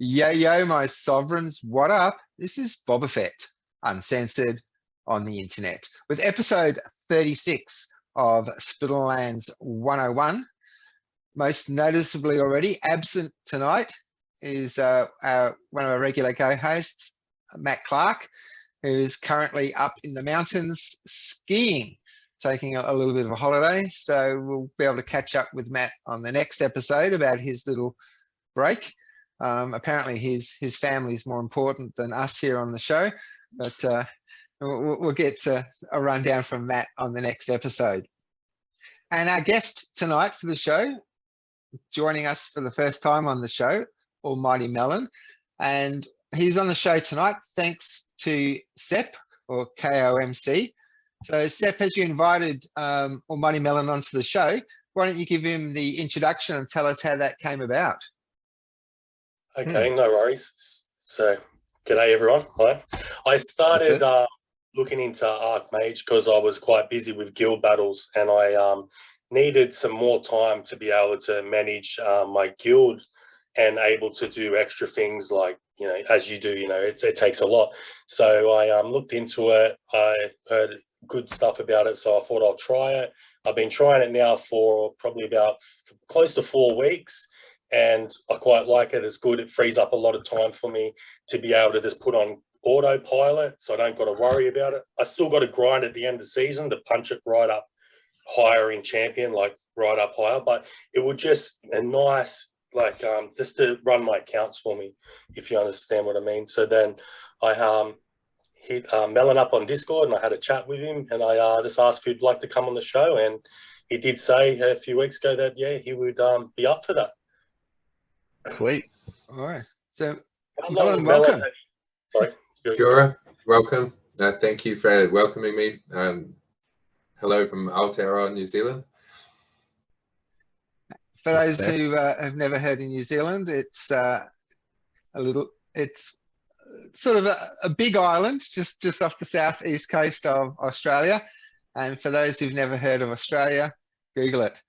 Yo, yo, my sovereigns, what up? This is Boba Fett, uncensored on the internet, with episode 36 of Splinterlands 101. Most noticeably already, absent tonight is one of our regular co-hosts, Matt Clark, who's currently up in the mountains skiing, taking a little bit of a holiday. So we'll be able to catch up with Matt on the next episode about his little break. Apparently his family is more important than us here on the show, but we'll get a rundown from Matt on the next episode. And our guest tonight for the show, joining us for the first time on the show, Almighty Melon. And he's on the show tonight thanks to Sep, or KOMC. So Sep, has you invited Almighty Melon onto the show? Why don't you give him the introduction and tell us how that came about? Okay, no worries. So, g'day everyone. Hi. I started looking into archmage because I was quite busy with guild battles, and I needed some more time to be able to manage my guild and able to do extra things like, you know, as you do, you know, it takes a lot. So I looked into it. I heard good stuff about it, so I thought I'll try it. I've been trying it now for probably about close to 4 weeks. And I quite like it. It's good. It frees up a lot of time for me to be able to just put on autopilot, so I don't got to worry about it. I still got to grind at the end of the season to punch it right up higher in champion, like right up higher. But it would just a nice, like just to run my accounts for me, if you understand what I mean. So then I hit Melon up on Discord, and I had a chat with him, and I just asked if he'd like to come on the show, and he did say a few weeks ago that he would be up for that. Sweet. All right. So, Melon, welcome. Sorry. Sure. Welcome. Thank you for welcoming me. Hello from Aotearoa, New Zealand. For those who have never heard in New Zealand, it's it's sort of a big island just off the southeast coast of Australia. And for those who've never heard of Australia, Google it.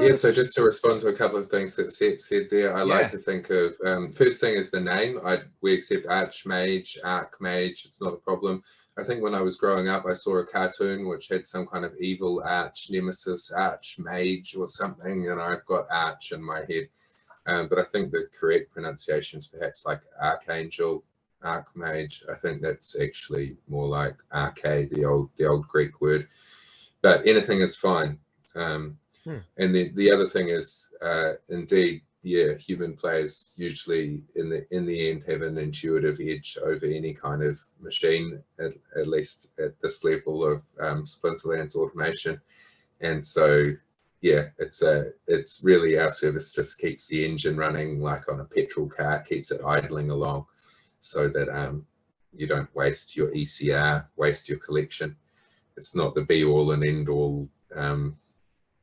Yeah, so just to respond to a couple of things that Seth said there, I like to think of, first thing is the name. We accept archmage, archmage, it's not a problem. I think when I was growing up, I saw a cartoon which had some kind of evil arch nemesis, archmage or something, and I've got arch in my head. But I think the correct pronunciation is perhaps like archangel, archmage. I think that's actually more like arche, the old Greek word. But anything is fine. And the other thing is, indeed, human players usually in the end have an intuitive edge over any kind of machine, at least at this level of Splinterlands automation. And so, it's really our service just keeps the engine running like on a petrol car, keeps it idling along, so that you don't waste your ECR, waste your collection. It's not the be all and end all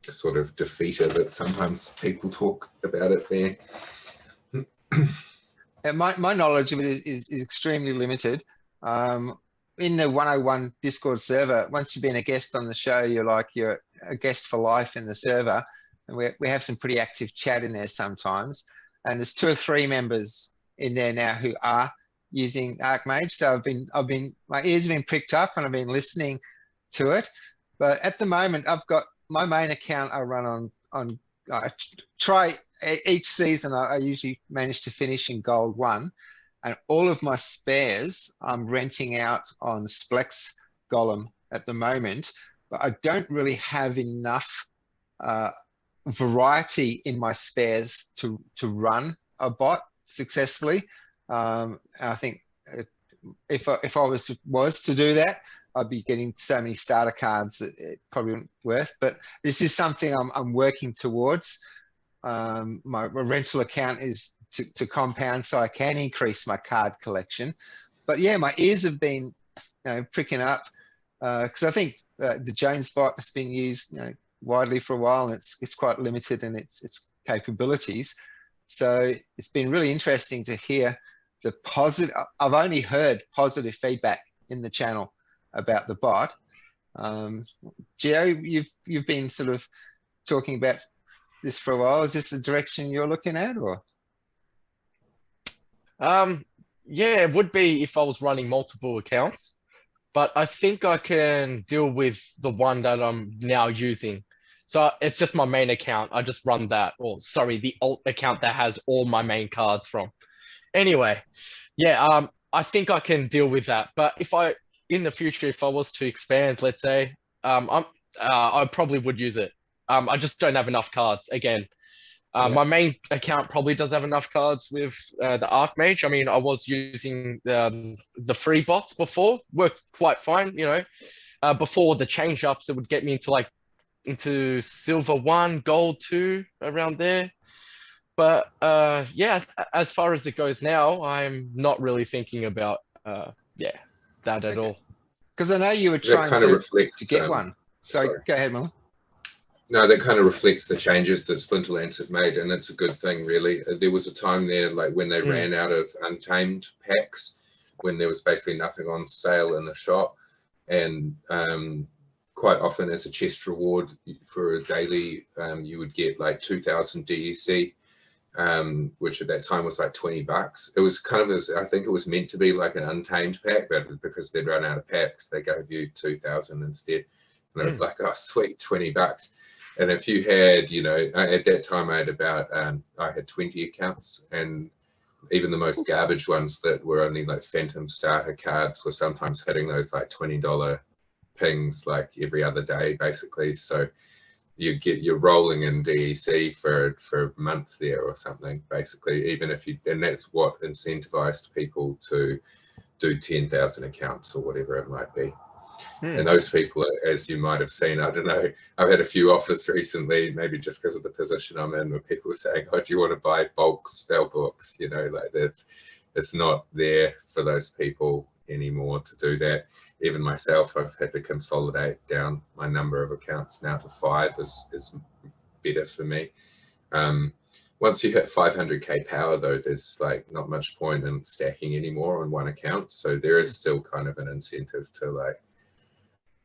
sort of defeater that sometimes people talk about it there. My knowledge of it is extremely limited. In the 101 Discord server, once you've been a guest on the show, you're a guest for life in the server. And we have some pretty active chat in there sometimes. And there's 2 or 3 members in there now who are using Archmage. So my ears have been pricked up and I've been listening to it. But at the moment, I've got my main account I run on I try each season. I usually manage to finish in gold 1, and all of my spares I'm renting out on Splex Golem at the moment, but I don't really have enough variety in my spares to run a bot successfully. I think if I was to do that, I'd be getting so many starter cards that it probably wouldn't be worth. But this is something I'm working towards. My rental account is to compound so I can increase my card collection. But yeah, my ears have been pricking up because I think the Jones bot has been used widely for a while, and it's quite limited in its capabilities. So it's been really interesting to hear the positive. I've only heard positive feedback in the channel about the bot. Gio, you've been sort of talking about this for a while. Is this the direction you're looking at, or? Yeah, it would be if I was running multiple accounts, but I think I can deal with the one that I'm now using. So it's just my main account. I just run that, or sorry, the alt account that has all my main cards from. Anyway, yeah, I think I can deal with that. But in the future, if I was to expand, let's say, I probably would use it. I just don't have enough cards again. My main account probably does have enough cards with the archmage. I mean, I was using the free bots before, worked quite fine, you know. Before the change ups, it would get me into silver 1, gold 2, around there. But yeah, as far as it goes now, I'm not really thinking about that at all. Because I know you were That trying kind of reflects to get one. So go ahead, Mel. No, that kind of reflects the changes that Splinterlands have made, and it's a good thing, really. There was a time there, like when they ran out of Untamed packs, when there was basically nothing on sale in the shop, and quite often as a chest reward for a daily, you would get like 2,000 DEC, which at that time was like $20. It was kind of, I think it was meant to be like an Untamed pack, but because they'd run out of packs, they gave you 2,000 instead. And I was like, oh, sweet, $20. And if you had, you know, at that time I had about, I had 20 accounts, and even the most garbage ones that were only like Phantom starter cards were sometimes hitting those like $20 pings like every other day, basically. So you're rolling in DEC for a month there or something, basically, even if you, and that's what incentivized people to do 10,000 accounts or whatever it might be. And those people, as you might have seen, I don't know, I've had a few offers recently, maybe just because of the position I'm in, where people are saying, oh, do you want to buy bulk spell books? You know, like it's not there for those people anymore to do that. Even myself, I've had to consolidate down my number of accounts now to 5 is better for me. Once you hit 500k power, though, there's like not much point in stacking anymore on one account. So there is still kind of an incentive to like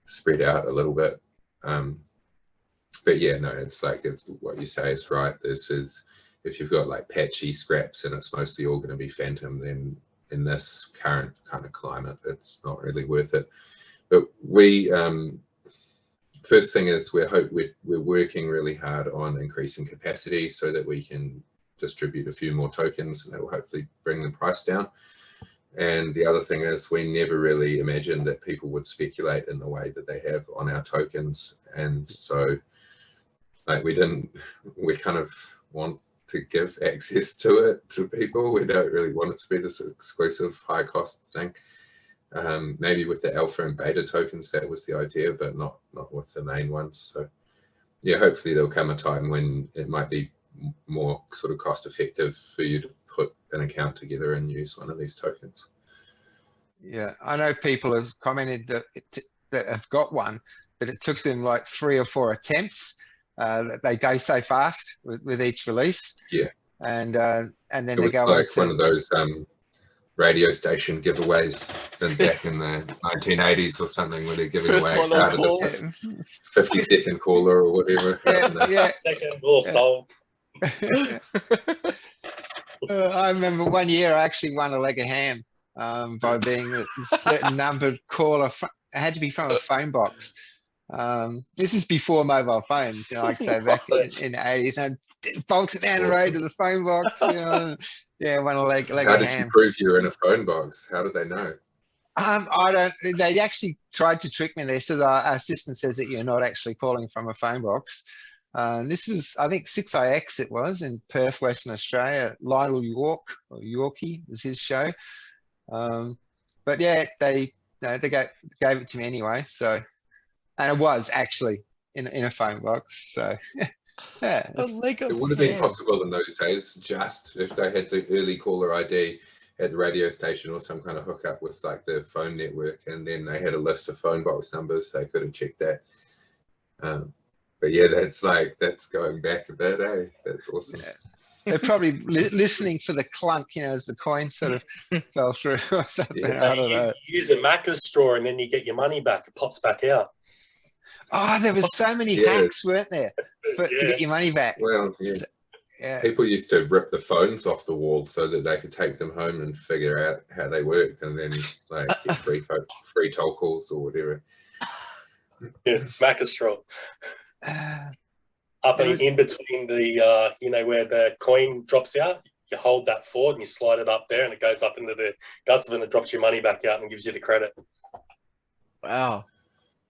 spread out a little bit. But yeah, no, it's like what you say is right. This is, if you've got like patchy scraps and it's mostly all going to be Phantom, then in this current kind of climate, it's not really worth it. But we, first thing is we're working really hard on increasing capacity so that we can distribute a few more tokens, and that will hopefully bring the price down. And the other thing is we never really imagined that people would speculate in the way that they have on our tokens. And so like we kind of want to give access to it to people. We don't really want it to be this exclusive high cost thing. Maybe with the alpha and beta tokens, that was the idea, but not with the main ones. So yeah, hopefully there'll come a time when it might be more sort of cost effective for you to put an account together and use one of these tokens. Yeah, I know people have commented that have got one, but it took them like 3 or 4 attempts. That they go so fast with each release. Yeah, and then it they was go like one of those radio station giveaways back in the 1980s or something, where they're giving away a card of the 50-second caller or whatever. Yeah. Second or sold. I remember one year I actually won a leg of ham by being a certain numbered caller. It had to be from a phone box. This is before mobile phones, you know, like say back in the 80s. And I bolted down the road to the phone box, you know. Yeah, won a leg of ham. How did you prove you were in a phone box? How did they know? I don't. They actually tried to trick me. They said our system says that you're not actually calling from a phone box. This was, I think, 6IX it was in Perth, Western Australia. Lionel Yorkie was his show. But yeah, they gave it to me anyway. So, and it was actually in a phone box. So yeah, it would have been possible in those days, just if they had the early caller ID at the radio station or some kind of hookup with like the phone network, and then they had a list of phone box numbers. They could have checked that. But yeah, that's going back a bit, eh? That's awesome. Yeah. They're probably listening for the clunk, you know, as the coin sort of fell through or something. Yeah, I don't know. Use a Macca's straw and then you get your money back. It pops back out. Oh, there was so many Yeah. hacks, weren't there, to Yeah. get your money back? Well, yeah. Yeah. People used to rip the phones off the wall so that they could take them home and figure out how they worked, and then like get free toll calls or whatever. Yeah, Macastrol. Up There was- in between the, where the coin drops out, you hold that forward and you slide it up there and it goes up into the guts of it and it drops your money back out and gives you the credit. Wow.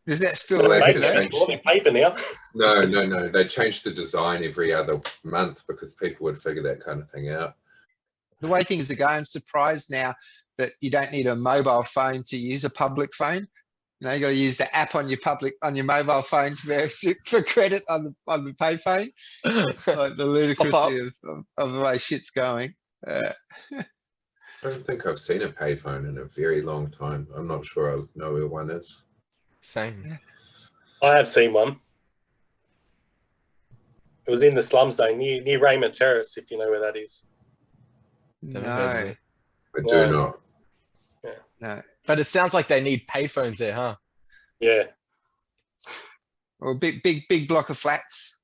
Does that still Well, work they today? changed- They're paper now. No. They changed the design every other month because people would figure that kind of thing out. The way things are going, I'm surprised now that you don't need a mobile phone to use a public phone. You know, you got to use the app on your mobile phone for credit on the pay phone. Like the ludicrousy of the way shit's going. I don't think I've seen a payphone in a very long time. I'm not sure I know where one is. Same. I have seen one. It was in the slums though, near Raymond Terrace, if you know where that is. Never heard of No, it. I do No. not. no. But it sounds like they need payphones there, huh? Yeah. Or a big block of flats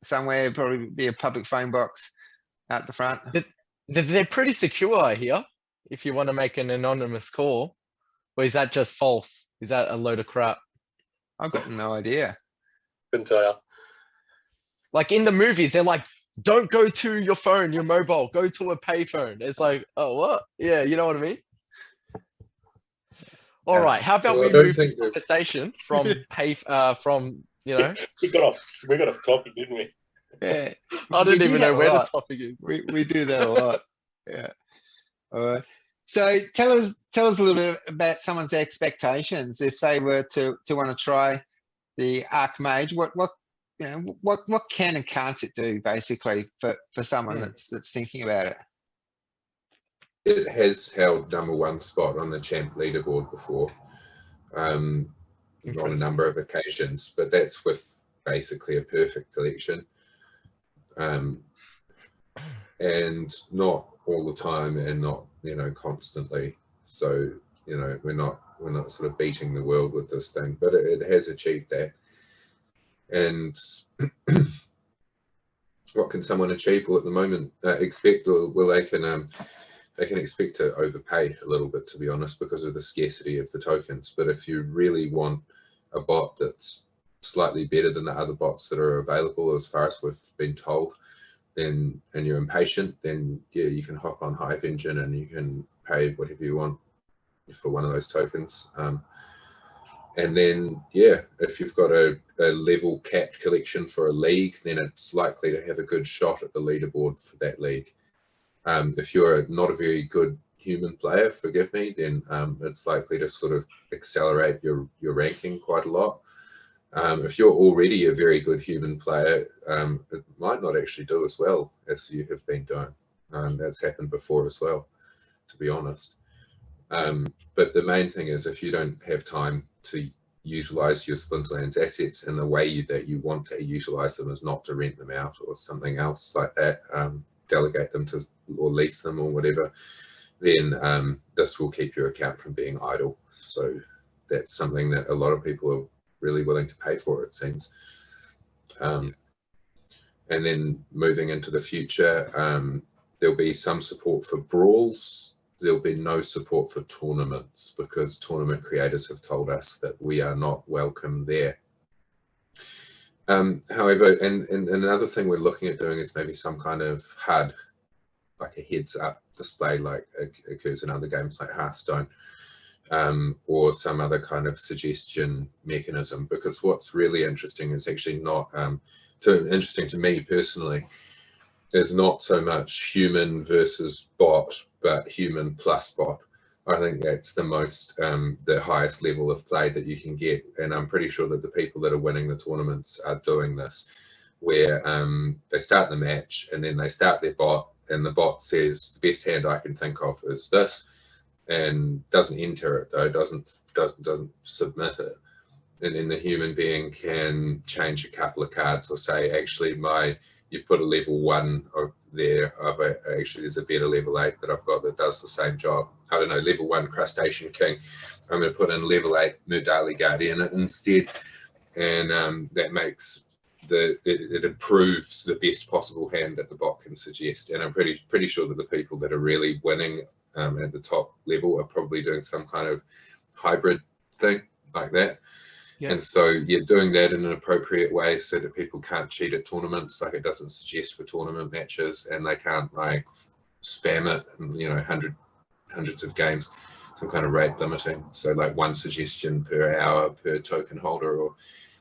somewhere, probably be a public phone box out the front. They're pretty secure, I hear, if you want to make an anonymous call. Or is that just false? Is that a load of crap? I've got no idea. Couldn't tell you. Like in the movies, they're like, don't go to your phone, your mobile, go to a payphone. It's like, oh, what? Yeah, you know what I mean? All right, how about Well, I we don't move the think that- conversation from you know, We got off topic, didn't we? Yeah, I We don't do even that know a where the lot. topic is. we do that a lot. Yeah. All right. So tell us a little bit about someone's expectations if they were to want to try the archmage. What can and can't it do basically for someone that's thinking about it? It has held #1 spot on the champ leaderboard before, on a Impressive. number of occasions, but that's with basically a perfect collection, and not all the time, and not constantly. So we're not sort of beating the world with this thing, but it has achieved that. And what can someone achieve? Well, at the moment, expect, well, they can expect to overpay a little bit, to be honest, because of the scarcity of the tokens. But if you really want a bot that's slightly better than the other bots that are available, as far as we've been told, then, and you're impatient, then yeah, you can hop on Hive Engine and you can pay whatever you want for one of those tokens. And then, yeah, if you've got a level capped collection for a league, then it's likely to have a good shot at the leaderboard for that league. If you're not a very good human player, forgive me, then it's likely to sort of accelerate your ranking quite a lot. If you're already a very good human player, it might not actually do as well as you have been doing. That's happened before as well, to be honest. But the main thing is, if you don't have time to utilize your Splinterlands assets in the way that you want to utilize them, is not to rent them out or something else like that, delegate them to or lease them or whatever, then this will keep your account from being idle. So that's something that a lot of people are really willing to pay for, it seems. And then moving into the future, there'll be some support for brawls. There'll be no support for tournaments, because tournament creators have told us that we are not welcome there. However, and another thing we're looking at doing is maybe some kind of HUD, like a heads-up display, like occurs in other games like Hearthstone, or some other kind of suggestion mechanism. Because what's really interesting is actually not interesting to me personally, is not so much human versus bot, but human plus bot. I think that's the most, the highest level of play that you can get. And I'm pretty sure that the people that are winning the tournaments are doing this, where they start the match and then they start their bot, and the bot says, the best hand I can think of is this, and doesn't enter it though, doesn't submit it. And then the human being can change a couple of cards, or say, actually, you've put a level 1 there. Actually, there's a better level 8 that I've got that does the same job. I don't know, level 1 Crustacean King. I'm going to put in level 8 Murdali Guardian instead. and that makes it improves the best possible hand that the bot can suggest. And I'm pretty sure that the people that are really winning at the top level are probably doing some kind of hybrid thing like that. Yeah. And so you're doing that in an appropriate way so that people can't cheat at tournaments. Like, it doesn't suggest for tournament matches, and they can't like spam it and, you know, hundreds of games, some kind of rate limiting. So like one suggestion per hour per token holder, or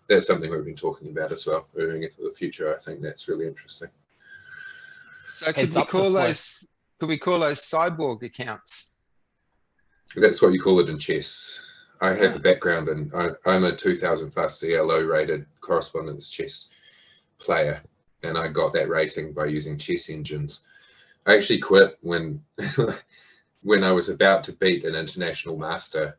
that's something we've been talking about as well, moving into the future. I think that's really interesting. So could Heads we up call this way. those? Could we call those cyborg accounts? That's what you call it in chess. I have Ah. a background in, I'm a 2000 plus CLO rated correspondence chess player, and I got that rating by using chess engines. I actually quit when when I was about to beat an international master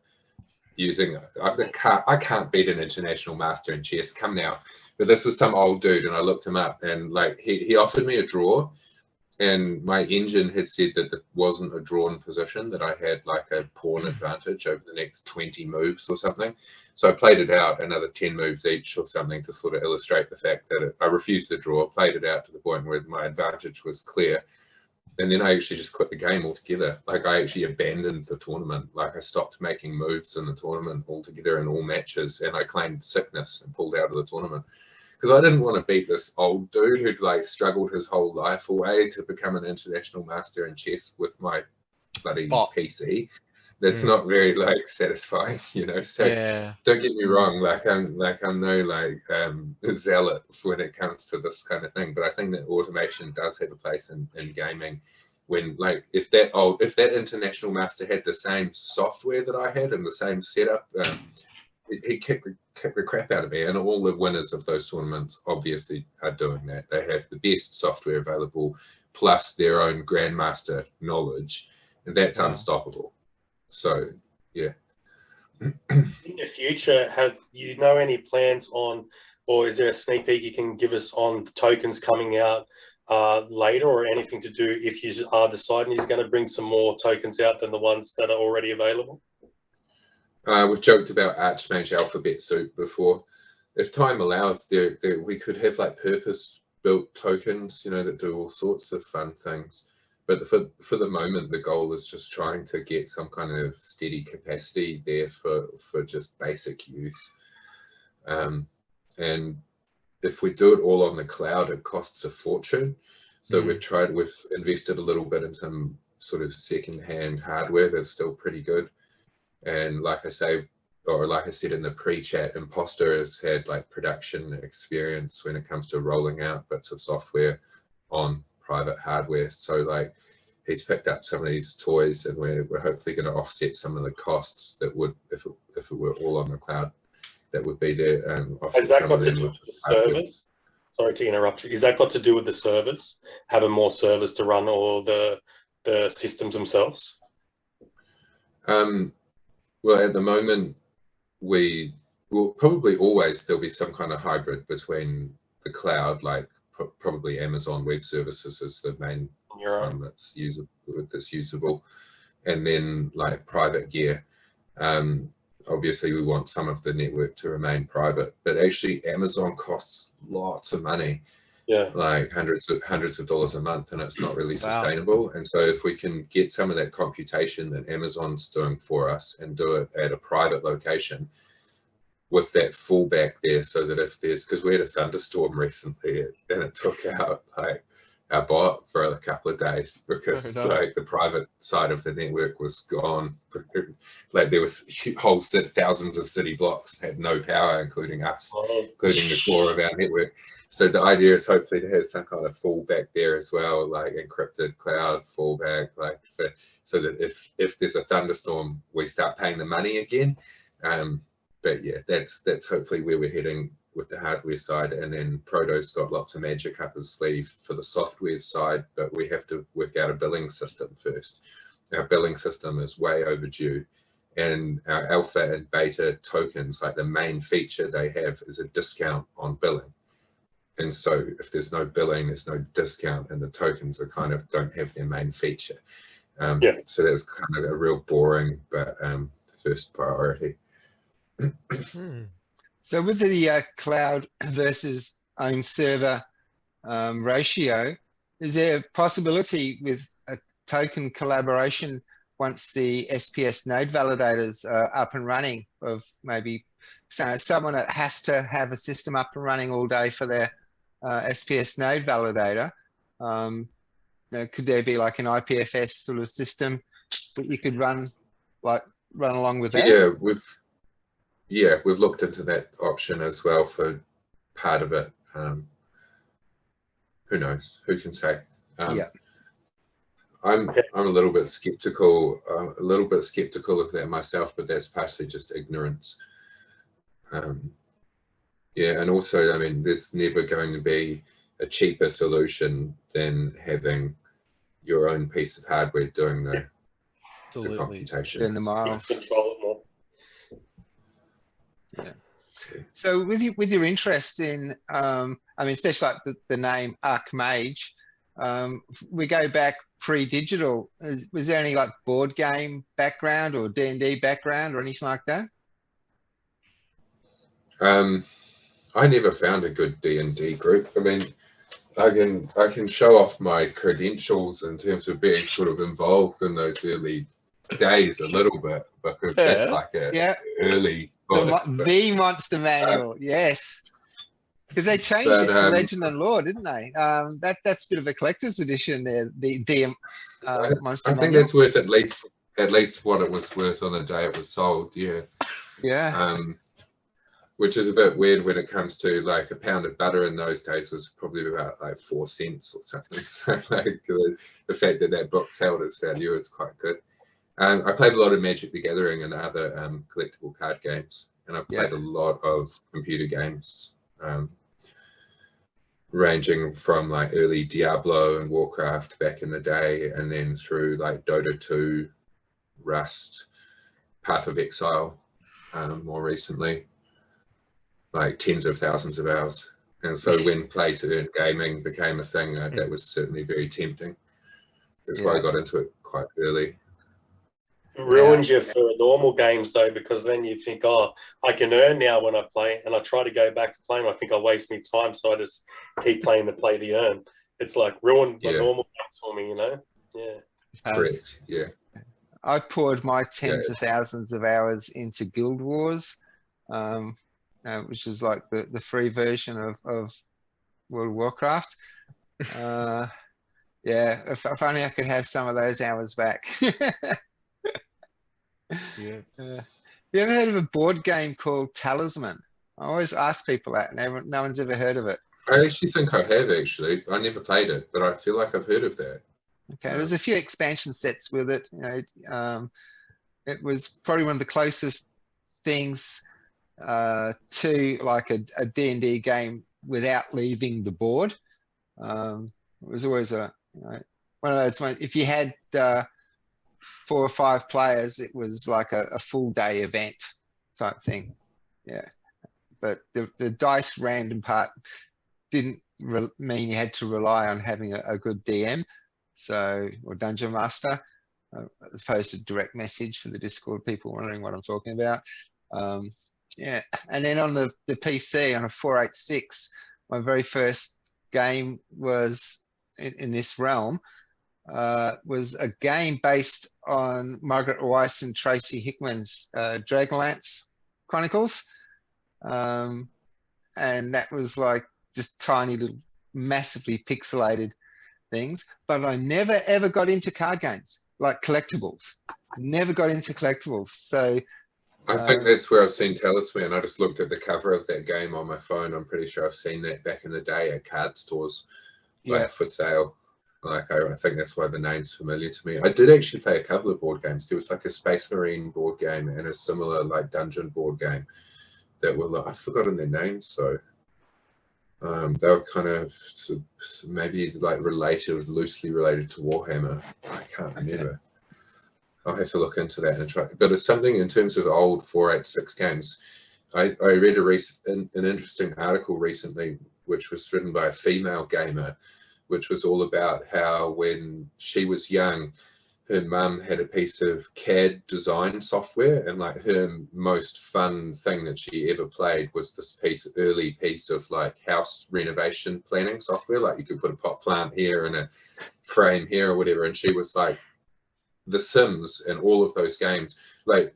using, I can't beat an international master in chess, come now. But this was some old dude, and I looked him up, and like he offered me a draw, and my engine had said that it wasn't a drawn position, that I had like a pawn advantage over the next 20 moves or something. So I played it out another 10 moves each or something to sort of illustrate the fact that I refused the draw, played it out to the point where my advantage was clear. And then I actually just quit the game altogether. Like, I actually abandoned the tournament. Like, I stopped making moves in the tournament altogether in all matches, and I claimed sickness and pulled out of the tournament. Because I didn't want to beat this old dude who'd like struggled his whole life away to become an international master in chess with my bloody PC. That's not very like satisfying, you know. So Yeah. don't get me wrong, I'm no like zealot when it comes to this kind of thing, but I think that automation does have a place in gaming. When like if that international master had the same software that I had and the same setup, he kicked the crap out of me. And all the winners of those tournaments obviously are doing that. They have the best software available plus their own grandmaster knowledge, and that's unstoppable. So yeah. In the future, have you know any plans on, or is there a sneak peek you can give us on the tokens coming out later, or anything to do if you are deciding you're going to bring some more tokens out than the ones that are already available? We've joked about Archmage alphabet soup before. If time allows, we could have like purpose-built tokens, you know, that do all sorts of fun things. But for the moment, the goal is just trying to get some kind of steady capacity there for just basic use. And if we do it all on the cloud, it costs a fortune. So we've invested a little bit in some sort of second-hand hardware that's still pretty good. And like I say, or like I said in the pre-chat, Imposter has had like production experience when it comes to rolling out bits of software on private hardware. So like he's picked up some of these toys, and we're hopefully going to offset some of the costs that would, if it were all on the cloud, that would be there. Has that got to do with the servers? Sorry to interrupt you. Is that got to do with the servers, having more servers to run all the systems themselves? Well, at the moment, we will probably always there'll be some kind of hybrid between the cloud, like probably Amazon Web Services is the main one that's usable, and then like private gear. Obviously, we want some of the network to remain private, but actually, Amazon costs lots of money. Yeah, like hundreds of dollars a month, and it's not really sustainable. And so if we can get some of that computation that Amazon's doing for us and do it at a private location with that fallback there, so that if there's, because we had a thunderstorm recently and it took out like our bot for a couple of days because like the private side of the network was gone. Like there was whole thousands of city blocks had no power, including us, including the core of our network. So the idea is hopefully to have some kind of fallback there as well, like encrypted cloud fallback, like so that if there's a thunderstorm, we start paying the money again. But yeah, that's hopefully where we're heading with the hardware side. And then Proto's got lots of magic up his sleeve for the software side, but we have to work out a billing system first. Our billing system is way overdue, and our alpha and beta tokens, like the main feature they have is a discount on billing. And so if there's no billing, there's no discount, and the tokens are kind of don't have their main feature. So that's kind of a real boring but first priority. So with the cloud versus own server ratio, is there a possibility with a token collaboration once the SPS node validators are up and running of maybe someone that has to have a system up and running all day for their SPS node validator? Could there be like an IPFS sort of system that you could run along with that? Yeah, we've looked into that option as well for part of it. Who knows? Who can say? Yeah. I'm a little bit skeptical. Of that myself, but that's partially just ignorance. Yeah, and also, I mean, there's never going to be a cheaper solution than having your own piece of hardware doing the computation. Doing the miles. Control it more. Yeah. So with your interest in, I mean, especially like the name Archmage, we go back pre-digital. Was there any like board game background or D&D background or anything like that? I never found a good D&D group. I mean, I can show off my credentials in terms of being sort of involved in those early days a little bit, because that's like a early book. The Monster Manual, yes. Because they changed it to Legend and Lore, didn't they? That's a bit of a collector's edition there. The Monster I think Manual. that's worth at least what it was worth on the day it was sold. Yeah. Yeah. Which is a bit weird when it comes to like a pound of butter in those days was probably about like 4 cents or something. So like the fact that that book's held its value is quite good. I played a lot of Magic the Gathering and other collectible card games, and I played a lot of computer games, ranging from like early Diablo and Warcraft back in the day, and then through like Dota 2, Rust, Path of Exile, more recently. Like tens of thousands of hours. And so when play to earn gaming became a thing, that was certainly very tempting. That's why I got into it quite early. It ruins you for normal games though, because then you think, oh, I can earn now when I play, and I try to go back to playing. I think I waste my time, so I just keep playing the play to earn. It's like ruined my normal games for me, you know? Yeah. Correct. Yeah. I poured my tens of thousands of hours into Guild Wars. Which is like the free version of World of Warcraft. Yeah, if only I could have some of those hours back. Yeah. You ever heard of a board game called Talisman? I always ask people that, and no one's ever heard of it. I actually think I have, actually. I never played it, but I feel like I've heard of that. Okay, there's a few expansion sets with it. You know, it was probably one of the closest things to like a D&D game without leaving the board. It was always one of those ones. If you had 4 or 5 players, it was like a full day event type thing. Yeah, but the dice random part didn't mean you had to rely on having a good DM, or dungeon master, as opposed to direct message for the Discord people wondering what I'm talking about. Yeah, and then on the PC on a 486, my very first game was in this realm, was a game based on Margaret Weiss and Tracy Hickman's Dragonlance Chronicles, and that was like just tiny little, massively pixelated things. But I never ever got into card games, like collectibles. Never got into collectibles, so. I think that's where I've seen Talisman. I just looked at the cover of that game on my phone. I'm pretty sure I've seen that back in the day at card stores, like for sale. Like I think that's why the name's familiar to me. I did actually play a couple of board games. There was like a Space Marine board game and a similar like dungeon board game that were I've forgotten their names. So they were kind of maybe like loosely related to Warhammer. I can't remember. I'll have to look into that and try. But it's something in terms of old 486 games. I read an interesting article recently, which was written by a female gamer, which was all about how when she was young, her mum had a piece of CAD design software, and like her most fun thing that she ever played was this early piece of like house renovation planning software. Like you could put a pot plant here and a frame here or whatever. And she was like, The Sims and all of those games, like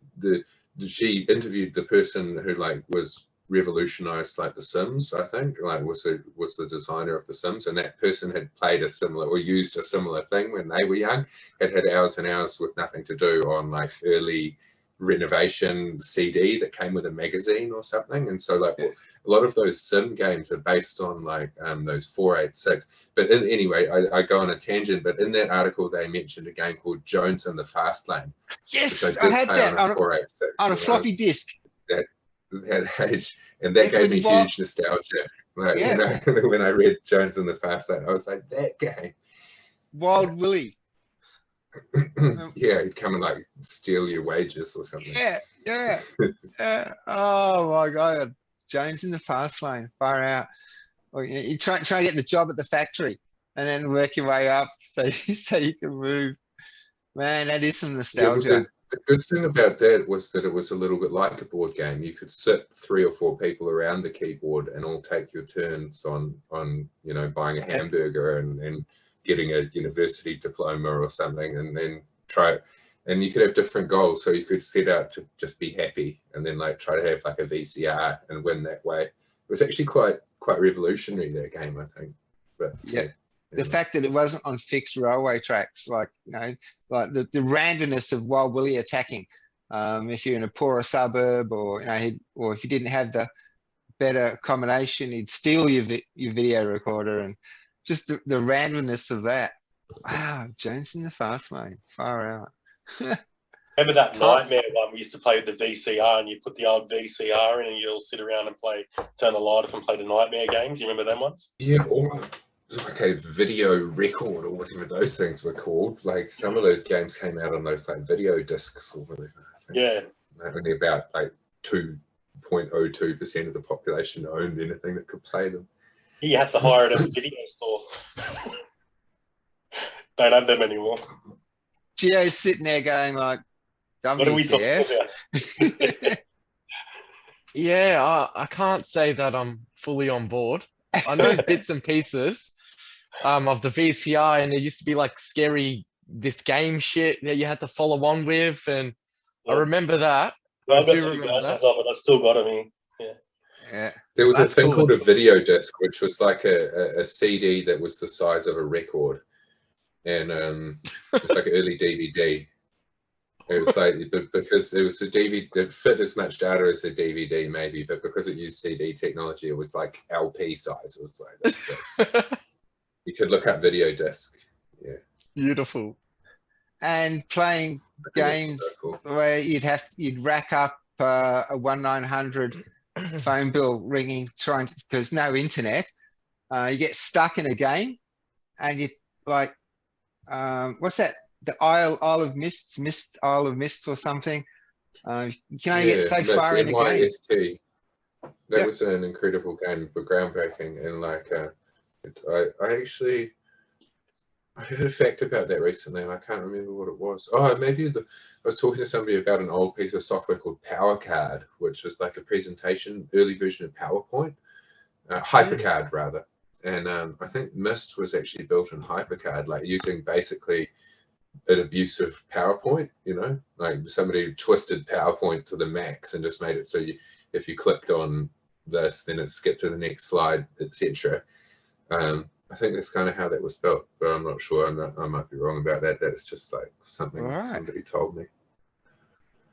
she interviewed the person who like was revolutionized like The Sims, I think, like was the designer of The Sims, and that person had played a similar or used a similar thing when they were young, had hours and hours with nothing to do on like early renovation CD that came with a magazine or something. And so like a lot of those sim games are based on like those 486. But anyway, I go on a tangent, but in that article they mentioned a game called Jones in the Fast Lane. Yes, I had that on a floppy disk. That age, and that gave me huge nostalgia. Like, you know, when I read Jones in the Fast Lane, I was like, that game. Wild Willie. Yeah, he'd come and like steal your wages or something. Yeah. Oh my God, Jones in the Fast Lane, far out. Or you try to get the job at the factory, and then work your way up so you can move. Man, that is some nostalgia. Yeah, the good thing about that was that it was a little bit like a board game. You could sit 3 or 4 people around the keyboard and all take your turns on you know, buying a hamburger and getting a university diploma or something, and then try it. And you could have different goals. So you could set out to just be happy and then like try to have like a VCR and win that way. It was actually quite revolutionary, that game, I think. But yeah. The fact that it wasn't on fixed railway tracks, like, you know, like the randomness of Wild Willie attacking. If you're in a poorer suburb, or, you know, or if you didn't have the better combination, he'd steal your video recorder, and just the randomness of that. Wow, Jones in the Fast Lane, far out. Remember that Nightmare one we used to play with the VCR, and you put the old VCR in and you'll sit around and turn the light off and play the Nightmare games? You remember them ones? Yeah, or like a video record or whatever those things were called. Like some of those games came out on those like video discs or whatever. Yeah. Only about like 2.02% of the population owned anything that could play them. You have to hire it at a video store. Don't have them anymore. Gio's sitting there going like, what are we talking about? Yeah, I can't say that I'm fully on board. I know bits and pieces of the VCR, and there used to be like scary this game shit that you had to follow on with, and I remember that. Well, I got 2 versions of it. I still got them here. Yeah. There was a thing called a video disc, which was like a CD that was the size of a record, and it's like an early DVD. It was like, because it was a DVD that fit as much data as a DVD maybe, but because it used CD technology, it was like LP size. It was like this. You could look up video disc. Yeah. Beautiful. And playing games where you'd rack up a 1-900 phone bill ringing, because no internet. You get stuck in a game, and you like, what's that? The Isle of Mists or something. You can only get so far in the game. That was an incredible game, but groundbreaking. And like, I heard a fact about that recently, and I can't remember what it was. Oh, maybe I was talking to somebody about an old piece of software called PowerCard, which was like a early version of PowerPoint, HyperCard rather. And I think Mist was actually built in HyperCard, like using basically an abusive PowerPoint, you know, like somebody twisted PowerPoint to the max and just made it so if you clicked on this, then it skipped to the next slide, etc. I think that's kind of how that was built, but I'm not sure. I might be wrong about that. That's just like something somebody told me.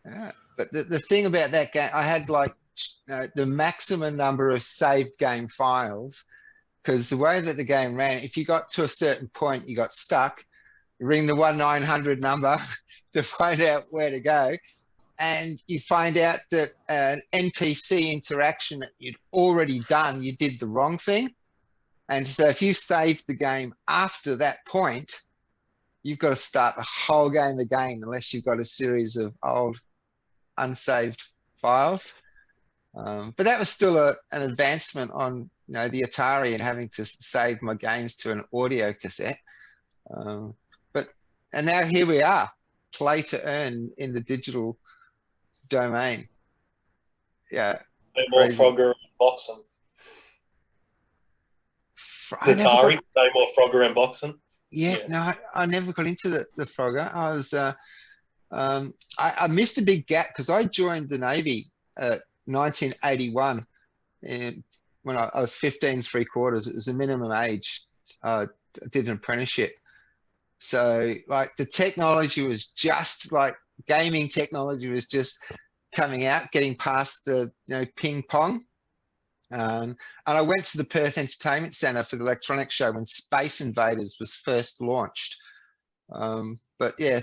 Yeah, but the thing about that game, I had like the maximum number of saved game files, because the way that the game ran, if you got to a certain point, you got stuck, you ring the 1-900 number to find out where to go, and you find out that an NPC interaction that you'd already done, you did the wrong thing. And so if you saved the game after that point, you've got to start the whole game again, unless you've got a series of old unsaved files. But that was still an advancement on, you know, the Atari and having to save my games to an audio cassette. But and now here we are, play to earn in the digital domain. Yeah. No more Crazy. Frogger and boxing. I never got- Natari, no more Frogger and boxing. Yeah, Yeah. no, I never got into the Frogger. I was, I missed a big gap because I joined the Navy 1981, and when I was 15 3/4, it was a minimum age. I did an apprenticeship. So like the technology was just like gaming technology was just coming out, getting past the ping pong. And I went to the Perth Entertainment Centre for the electronics show when Space Invaders was first launched. But yeah,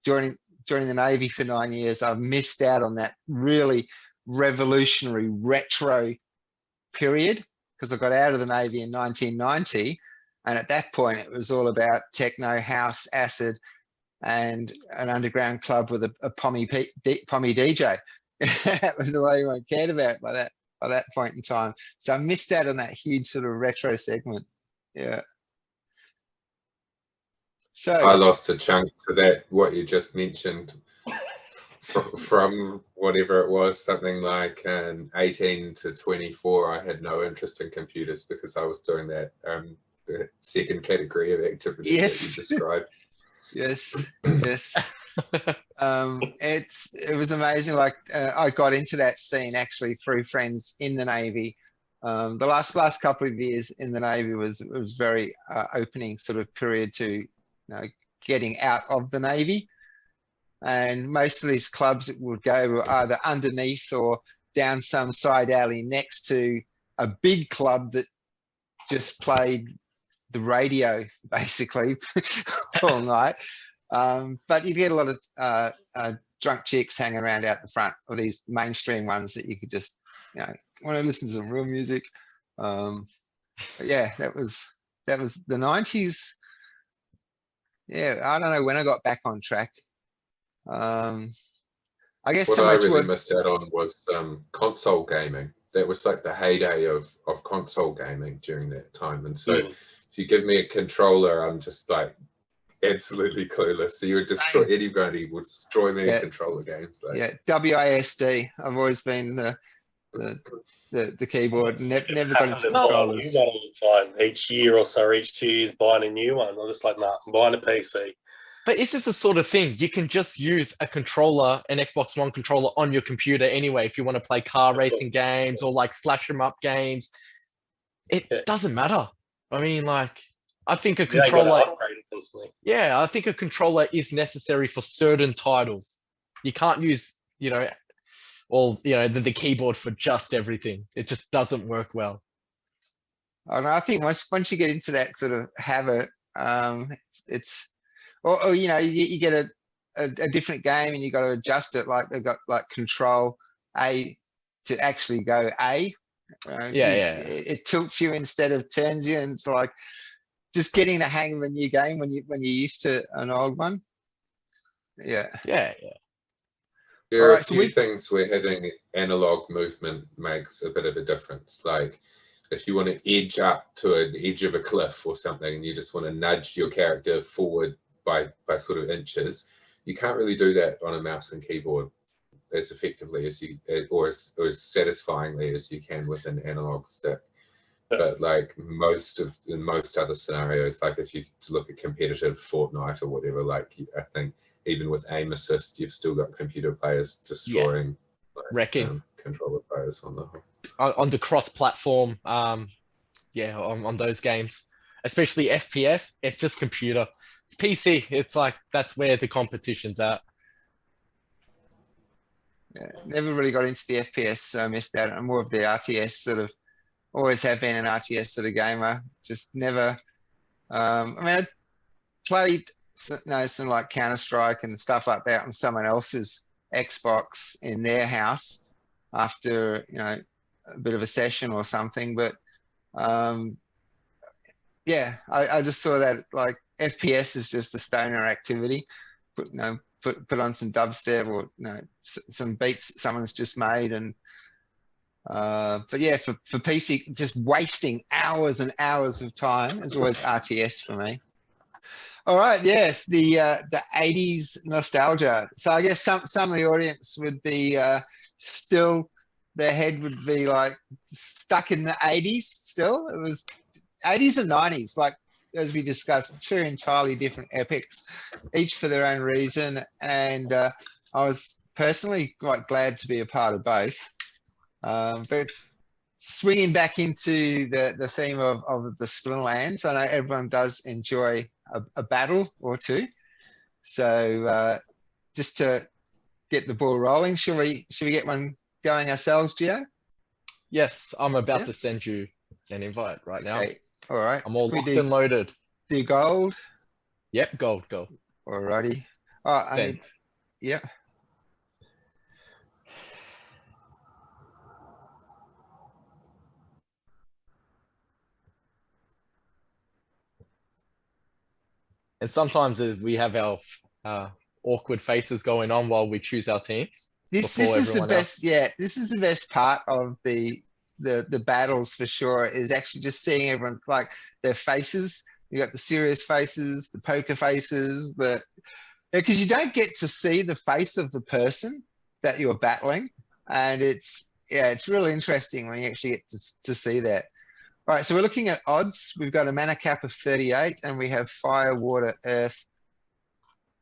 joining the Navy for 9 years, I've missed out on that really revolutionary retro period because I got out of the Navy in 1990. And at that point, it was all about techno, house, acid, and an underground club with a pommy DJ. That was all anyone cared about by that point in time. So I missed out on that huge sort of retro segment. Yeah. So I lost a chunk to that, what you just mentioned, from whatever it was, something like 18 to 24. I had no interest in computers because I was doing that the second category of activity that you described. Yes. It was amazing. Like I got into that scene actually through friends in the Navy. The last couple of years in the Navy was very opening sort of period to getting out of the Navy. And most of these clubs that would go were either underneath or down some side alley next to a big club that just played the radio basically all night. But you get a lot of drunk chicks hanging around out the front, or these mainstream ones that you could just, want to listen to some real music. But yeah, that was the 90s. Yeah, I don't know when I got back on track. I guess What so I much really missed out on was console gaming. That was like the heyday of console gaming during that time. And so if you give me a controller, I'm just like absolutely clueless. So you would destroy anybody would destroy me in controller games. Like. Yeah, WASD. I've always been the keyboard. Never got into controllers. You got all the time. Each year or so, each 2 years, buying a new one. I'm just like, nah, I'm buying a PC. But is this the sort of thing you can just use a controller, an Xbox One controller on your computer anyway if you want to play car racing games or like slash 'em up games? It doesn't matter. I mean, like, I think a controller. Yeah, I think a controller is necessary for certain titles. You can't use, the keyboard for just everything. It just doesn't work well. I think once you get into that sort of habit, it's. Or you get a different game and you got to adjust it. Like they've got like Control A to actually go A. It tilts you instead of turns you, and it's like just getting the hang of a new game when you're used to an old one. Yeah. There are a few things where having analog movement makes a bit of a difference. Like if you want to edge up to an edge of a cliff or something, and you just want to nudge your character forward by sort of inches, you can't really do that on a mouse and keyboard as effectively as you or as satisfyingly as you can with an analog stick. But like in most other scenarios, like if you look at competitive Fortnite or whatever, like I think even with aim assist, you've still got computer players destroying wrecking controller players on the cross-platform. On those games, especially FPS, it's just computer. It's PC. It's like that's where the competition's at. Yeah, never really got into the FPS, so I missed out. I'm more of the RTS sort of. Always have been an RTS sort of gamer. Just never. I played some like Counter-Strike and stuff like that on someone else's Xbox in their house after a bit of a session or something. But I just saw that like FPS is just a stoner activity. Put on some dubstep or some beats someone's just made, and but yeah, for PC, just wasting hours and hours of time is always RTS for me. All right, yes, the 80s nostalgia. So I guess some of the audience would be still, their head would be like stuck in the 80s still. It was 80s and 90s, like as we discussed, two entirely different epics, each for their own reason. And I was personally quite glad to be a part of both. But swinging back into the theme of the Splinterlands, I know everyone does enjoy a battle or two. So just to get the ball rolling, should we get one going ourselves, Gio? Yes, I'm about Yeah. to send you an invite right now. Okay. All right. I'm all Can we locked and loaded. do gold? Yep, gold. Alrighty. Oh, I need, Thanks. yeah. And sometimes we have our awkward faces going on while we choose our teams. This before is the everyone else. best. Yeah, this is the best part of the battles for sure. Is actually just seeing everyone, like their faces. You got the serious faces, the poker faces, because you don't get to see the face of the person that you're battling, and it's really interesting when you actually get to see that. All right, so we're looking at odds. We've got a mana cap of 38, and we have fire, water, earth,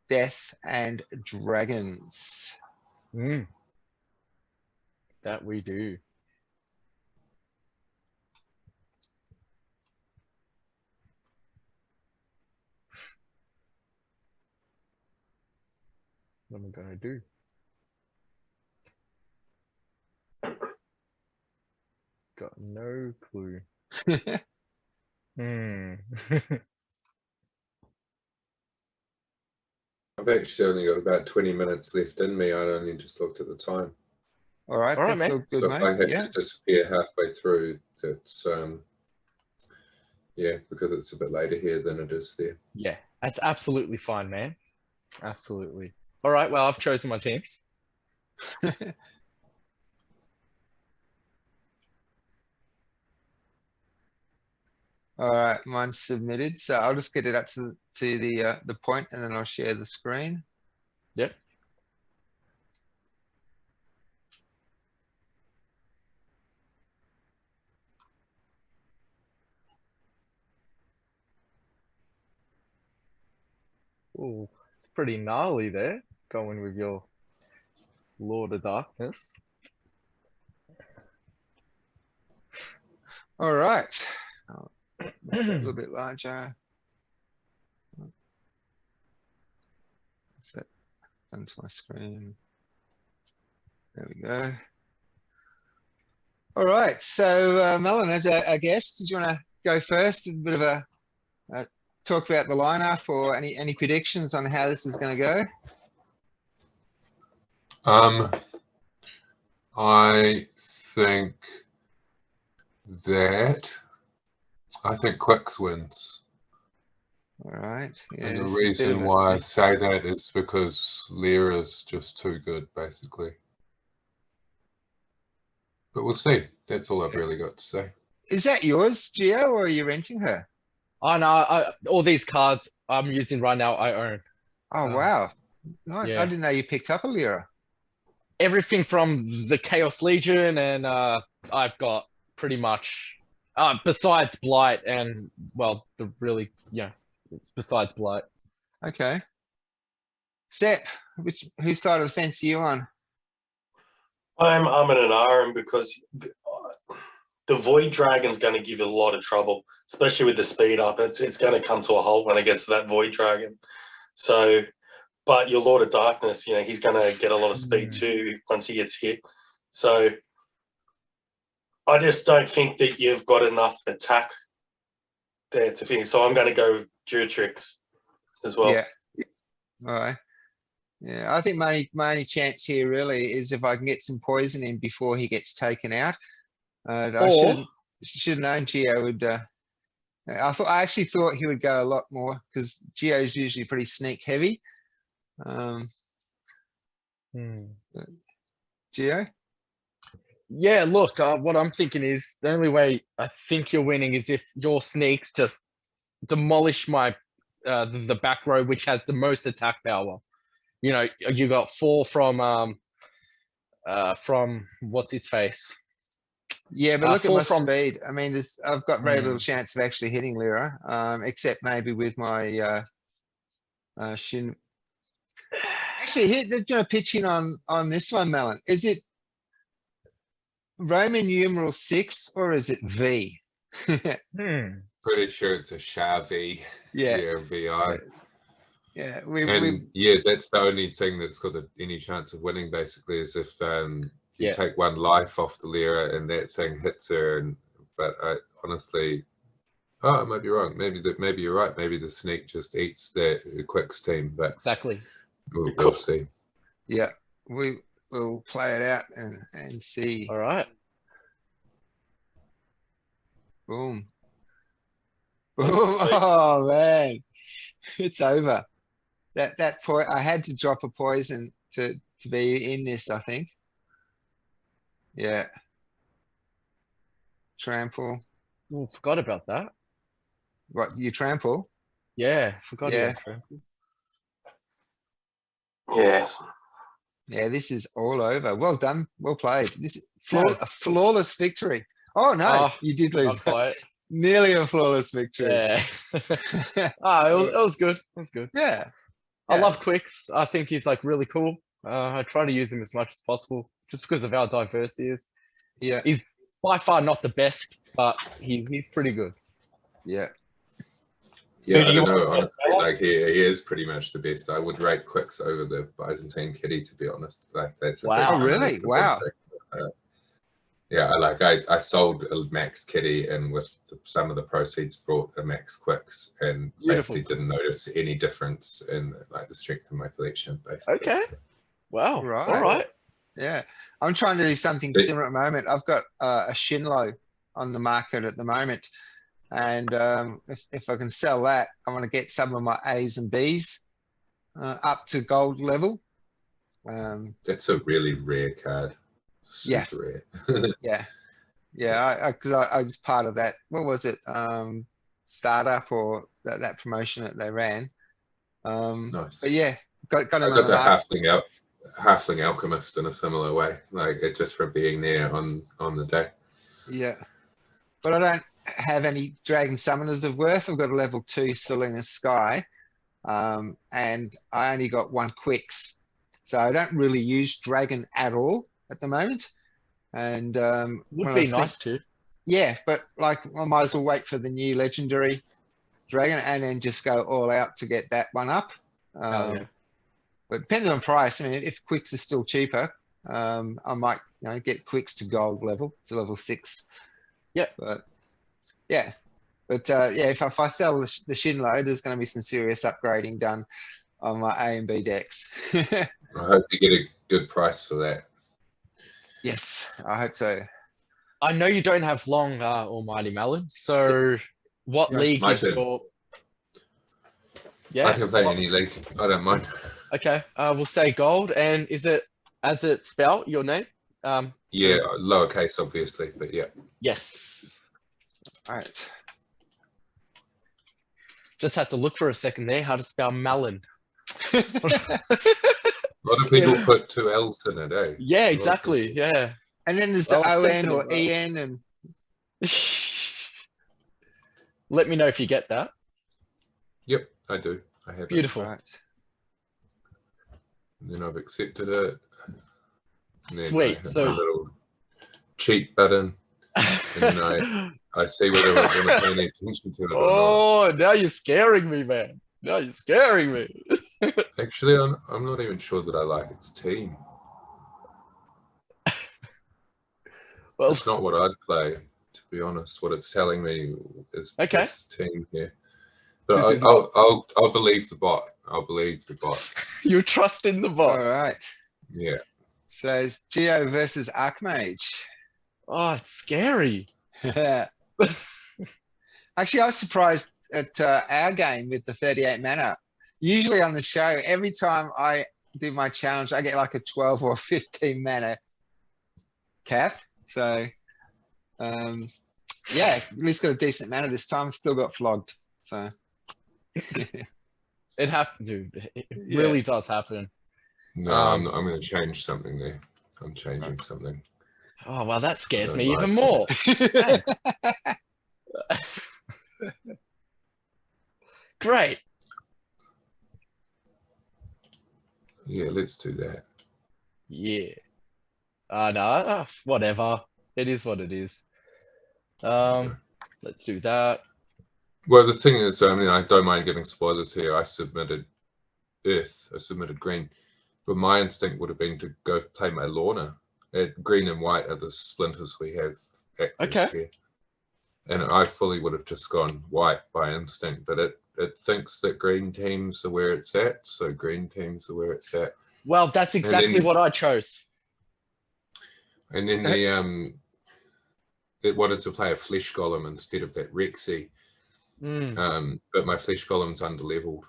death, and dragons. That we do. What am I gonna do? Got no clue. I've actually only got about 20 minutes left in me. I only just looked at the time. All right, All right, that's mate. all good, So mate. if I have Yeah. to disappear halfway through, that's yeah, because it's a bit later here than it is there. Yeah, that's absolutely fine, man. Absolutely. All right, well, I've chosen my teams. All right, mine's submitted. So I'll just get it up to the point, and then I'll share the screen. Yep. Ooh, it's pretty gnarly there, going with your Lord of Darkness. All right. I'll make that a little bit larger. That's it. Done to my screen. There we go. All right. So, Melon, as a guest, did you want to go first? A bit of a talk about the lineup, or any predictions on how this is going to go? I think Quicks wins. All right. Yeah, And the this is a bit reason of a- why I this- say that is because Lyra's just too good, basically. But we'll see. That's all I've really got to say. Is that yours, Gio, or are you renting her? Oh no, all these cards I'm using right now, I own. Oh, wow. Nice. yeah. I didn't know you picked up a Lyra. Everything from the Chaos Legion, and I've got pretty much, besides Blight and, well, the really, it's besides Blight. Okay. Sep, whose side of the fence are you on? I'm in an iron because the Void Dragon's going to give you a lot of trouble, especially with the speed up. It's going to come to a halt when it gets to that Void Dragon. So, but your Lord of Darkness, he's going to get a lot of speed too once he gets hit. So I just don't think that you've got enough attack there to finish. So I'm going to go Duratrix as well. Yeah. All right. Yeah, I think my only chance here really is if I can get some poison in before he gets taken out. I should have known Gio would. I actually thought he would go a lot more, because Gio's usually pretty sneak heavy. Gio? Yeah, look, what I'm thinking is the only way I think you're winning is if your sneaks just demolish my the back row, which has the most attack power. You know, you got 4 from what's his face? Yeah, but look at 4 my from speed. I mean, I've got very little chance of actually hitting Lyra, except maybe with my shin. Actually, pitching on this one, Melon. Is it Roman numeral 6 or is it V? Pretty sure it's a Shavi. Yeah, Yeah, VI. yeah. And yeah, that's the only thing that's got any chance of winning, basically, is if you take 1 life off the Lyra and that thing hits her. But I honestly, I might be wrong. Maybe you're right. Maybe the sneak just eats the Quicks team. But exactly. we'll see. Yeah, we'll play it out and see. All right. Boom. Sweet. Oh man, it's over. That point, I had to drop a poison to be in this, I think. Yeah. Trample. Oh, forgot about that. What, you trample? Yeah, forgot Yeah. about trample. Yes. Yeah, this is all over. Well done. Well played. This is Yeah. a flawless victory. Oh no, Oh, you did lose. Not quite. Nearly a flawless victory. Yeah. It was good. It was good. Yeah. I Yeah. love Quicks. I think he's like really cool. I try to use him as much as possible, just because of how diverse he is. Yeah. He's by far not the best, but he's pretty good. Yeah. Yeah, Who I do you don't know. want to Honestly, play? like he is pretty much the best. I would rate Quicks over the Byzantine Kitty, to be honest. Like that's a Wow. big, Oh I know really? it's a big Wow. thing. Yeah, I sold a Max Kitty and with some of the proceeds brought a Max Quicks and Beautiful. basically didn't notice any difference in like the strength of my collection. Basically. Okay. Wow. Right. All right. Yeah. I'm trying to do something But- similar at the moment. I've got a Shinlo on the market at the moment. And if I can sell that, I want to get some of my A's and B's up to gold level. That's a really rare card. Yeah. Super rare. Yeah, because I was part of that. What was it? Startup or that promotion that they ran. Nice. But yeah, got I him on got the the market. halfling alchemist in a similar way, like it just for being there on the day. Yeah, but I don't have any dragon summoners of worth. I've got a level 2 Selena Sky, and I only got 1 Quicks, so I don't really use dragon at all at the moment. And when Would I be was nice too. yeah, but like I might as well wait for the new legendary dragon and then just go all out to get that one up. Yeah. But depending on price, I mean, if Quicks is still cheaper, I might get Quicks to gold level, to level 6. Yeah. But yeah, yeah, if I sell the Shinlo, there's going to be some serious upgrading done on my A and B decks. I hope you get a good price for that. Yes, I hope so. I know you don't have long, Almighty Melon. So, what Yes, league my is turn. your? I Yeah. can play any league. I don't mind. Okay. We'll say gold. And is it as it spelled your name? Yeah, lowercase obviously, but yeah. Yes. All right. Just had to look for a second there. How to spell melon? A lot of people put 2 L's in it, eh? Yeah, exactly. Yeah. And then there's I the was ON thinking or of that. EN and Let me know if you get that. Yep, I do. I have Beautiful. right. it. And then I've accepted it. And then Sweet. I hit So- my little cheat button. And then I see whether I want to pay any attention to it or Oh, now you're scaring me, man. Now you're scaring me. not. Actually, I'm not even sure that I like its team. Well, It's not what I'd play, to be honest. What it's telling me is Okay. this team here. But This is I'll believe the bot. I'll believe the bot. you trust in the All bot. right. Yeah. So it's Geo versus Archmage. Oh, it's scary. Actually, I was surprised at our game with the 38 mana. Usually on the show, every time I do my challenge, I get like a 12 or 15 mana cap. So, yeah, at least got a decent mana this time. Still got flogged. So, It happens, dude. It Yeah. really does happen. No, I'm not, I'm going to change something there. I'm changing something. Oh well, that scares don't me like even it. more. Thanks. Great. Yeah, let's do that. Yeah. No, whatever. It is what it is. Let's do that. Well, the thing is, I mean, I don't mind giving spoilers here. I submitted Earth, I submitted green, but my instinct would have been to go play my Lorna. Green and white are the splinters we have active Okay. here. And I fully would have just gone white by instinct, but it thinks that green teams are where it's at, so green teams are where it's at. Well, that's exactly what I chose. And then it wanted to play a flesh golem instead of that Rexy. But my flesh golem's underleveled,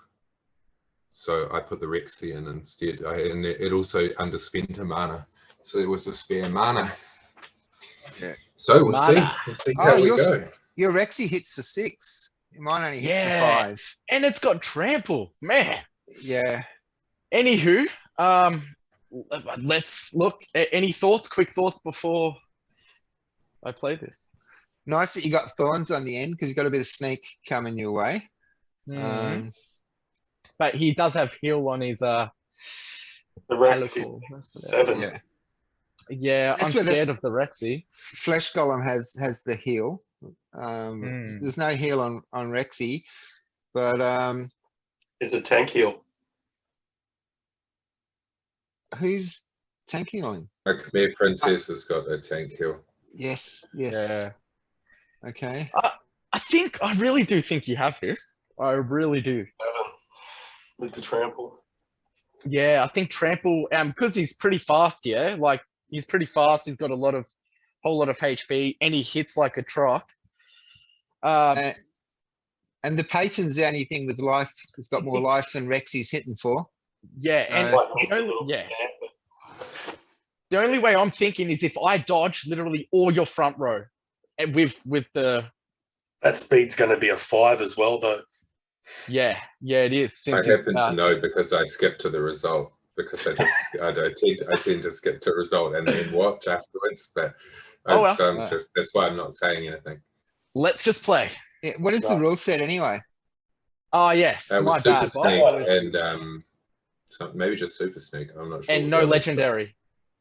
so I put the Rexy in instead. And it also underspent a mana, so there was a spare mana. Yeah. So we'll Mana. see. We'll see how we go. Your Rexy hits for 6. Mine only hits for Yeah. 5. And it's got trample, man. Yeah. Anywho, let's look. Any thoughts? Quick thoughts before I play this. Nice that you got thorns on the end because you got a bit of sneak coming your way. But he does have heal on his The Rex is helical. 7. Yeah. Yeah, That's I'm where the- scared of the Rexy. Flesh Golem has the heal. There's no heal on Rexy, but It's a tank heal. who's tanking on him? My Khmer Princess has got a tank heal. Yes. Yeah. Okay. I really do think you have this. I really do. 7 with the trample. Yeah, I think trample, because he's pretty fast, yeah? Like, he's pretty fast, he's got whole lot of HP, and he hits like a truck. And the Peyton's the only thing with life. It's got more life than Rexy's hitting for. Yeah, and Might miss a the only- little yeah. bit, the only way I'm thinking is if I dodge literally all your front row, and with the that speed's going to be a 5 as well, though. yeah, it is. I Since he's, happen to know because I skipped to the result because I tend to skip to result and then watch afterwards. But so I'm just that's why I'm not saying anything. let's just play. Yeah, what is the rule set anyway? Oh yes, It my was Super bad. Snake Bob. and maybe just Super Snake. I'm not sure. And what no the other- legendary.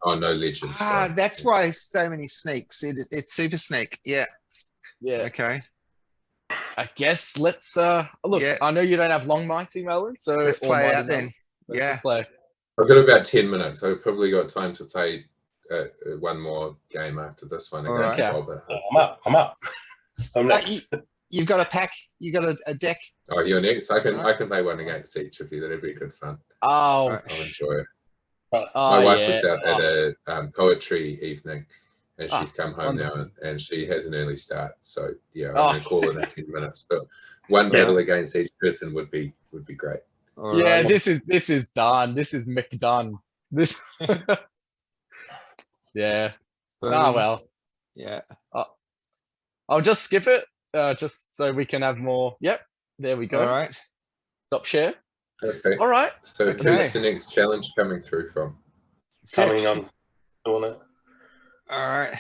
Oh, no legends. right. That's why so many sneaks. It's Super Snake. Yeah. Yeah, Okay. I guess let's look. Yeah. I know you don't have long mighty melon, so Let's or play mighty out then. melon. Let's Yeah. just play. I've got about 10 minutes. I've probably got time to play one more game after this one All against right. Bob. I'm up. I'm But next. You've got a pack. You got a deck. Oh, you're next. I can play one against each of you. That'd be good fun. Oh, Alright. I'll enjoy it. oh My wife yeah. was out at a poetry evening, and she's come home now, wonderful. and she has an early start. So yeah, Oh. I'm gonna call it in 10 minutes. But one battle against each person would be great. All Yeah, right. this is done. This is McDone. This. Yeah. Ah Boom. well. Yeah. I'll just skip it. Just so we can have more. Yep. There we go. All right. Stop share. Okay. All right. So Okay. who's the next challenge coming through from? Coming Sick. on. Doing it. All right.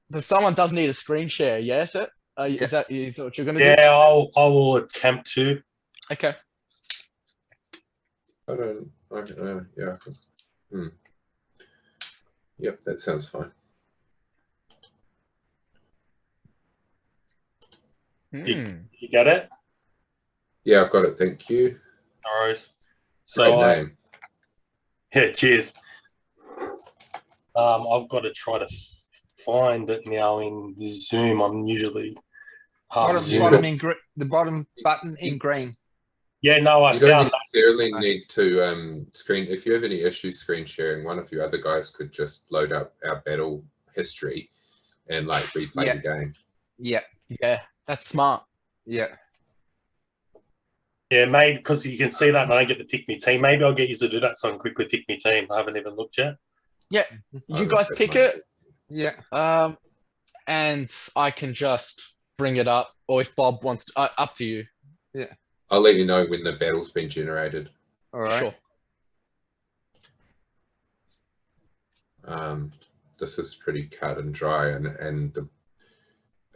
But someone does need a screen share. Yes. Is that what you're gonna do? Yeah, I will attempt to. Okay. I don't. Yeah. Yep, that sounds fine. Hmm. You got it? Yeah, I've got it. Thank you. No worries. Great So name. yeah, cheers. I've got to try to find it now in Zoom. I'm usually The bottom button in green. Yeah, no, I You don't found that. necessarily need to screen. If you have any issues screen sharing, one of you other guys could just load up our battle history and like replay the game. Yeah. Yeah, that's smart. Yeah. Yeah, maybe because you can see that and I don't get to pick me team. Maybe I'll get you to do that so I can quickly pick me team. I haven't even looked yet. Yeah, I you looked guys at pick mine. it. Yeah. And I can just bring it up, or if Bob wants to, up to you. I'll let you know when the battle's been generated. All right. Sure. This is pretty cut and dry, and the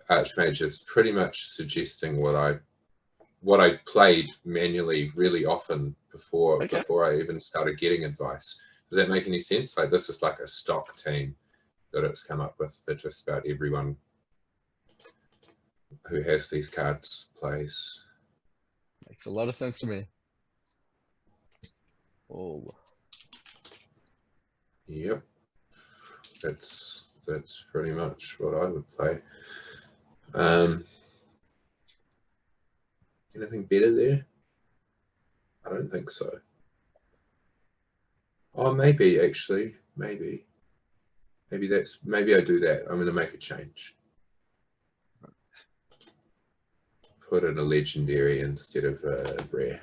archmage is pretty much suggesting what I played manually really often before I even started getting advice. Does that make any sense? Like, this is like a stock team that it's come up with that just about everyone who has these cards plays. Makes a lot of sense to me. Oh. Yep. That's pretty much what I would play. Anything better there? I don't think so. Oh, maybe actually, maybe I do that. I'm going to make a change. Put in a legendary instead of a rare.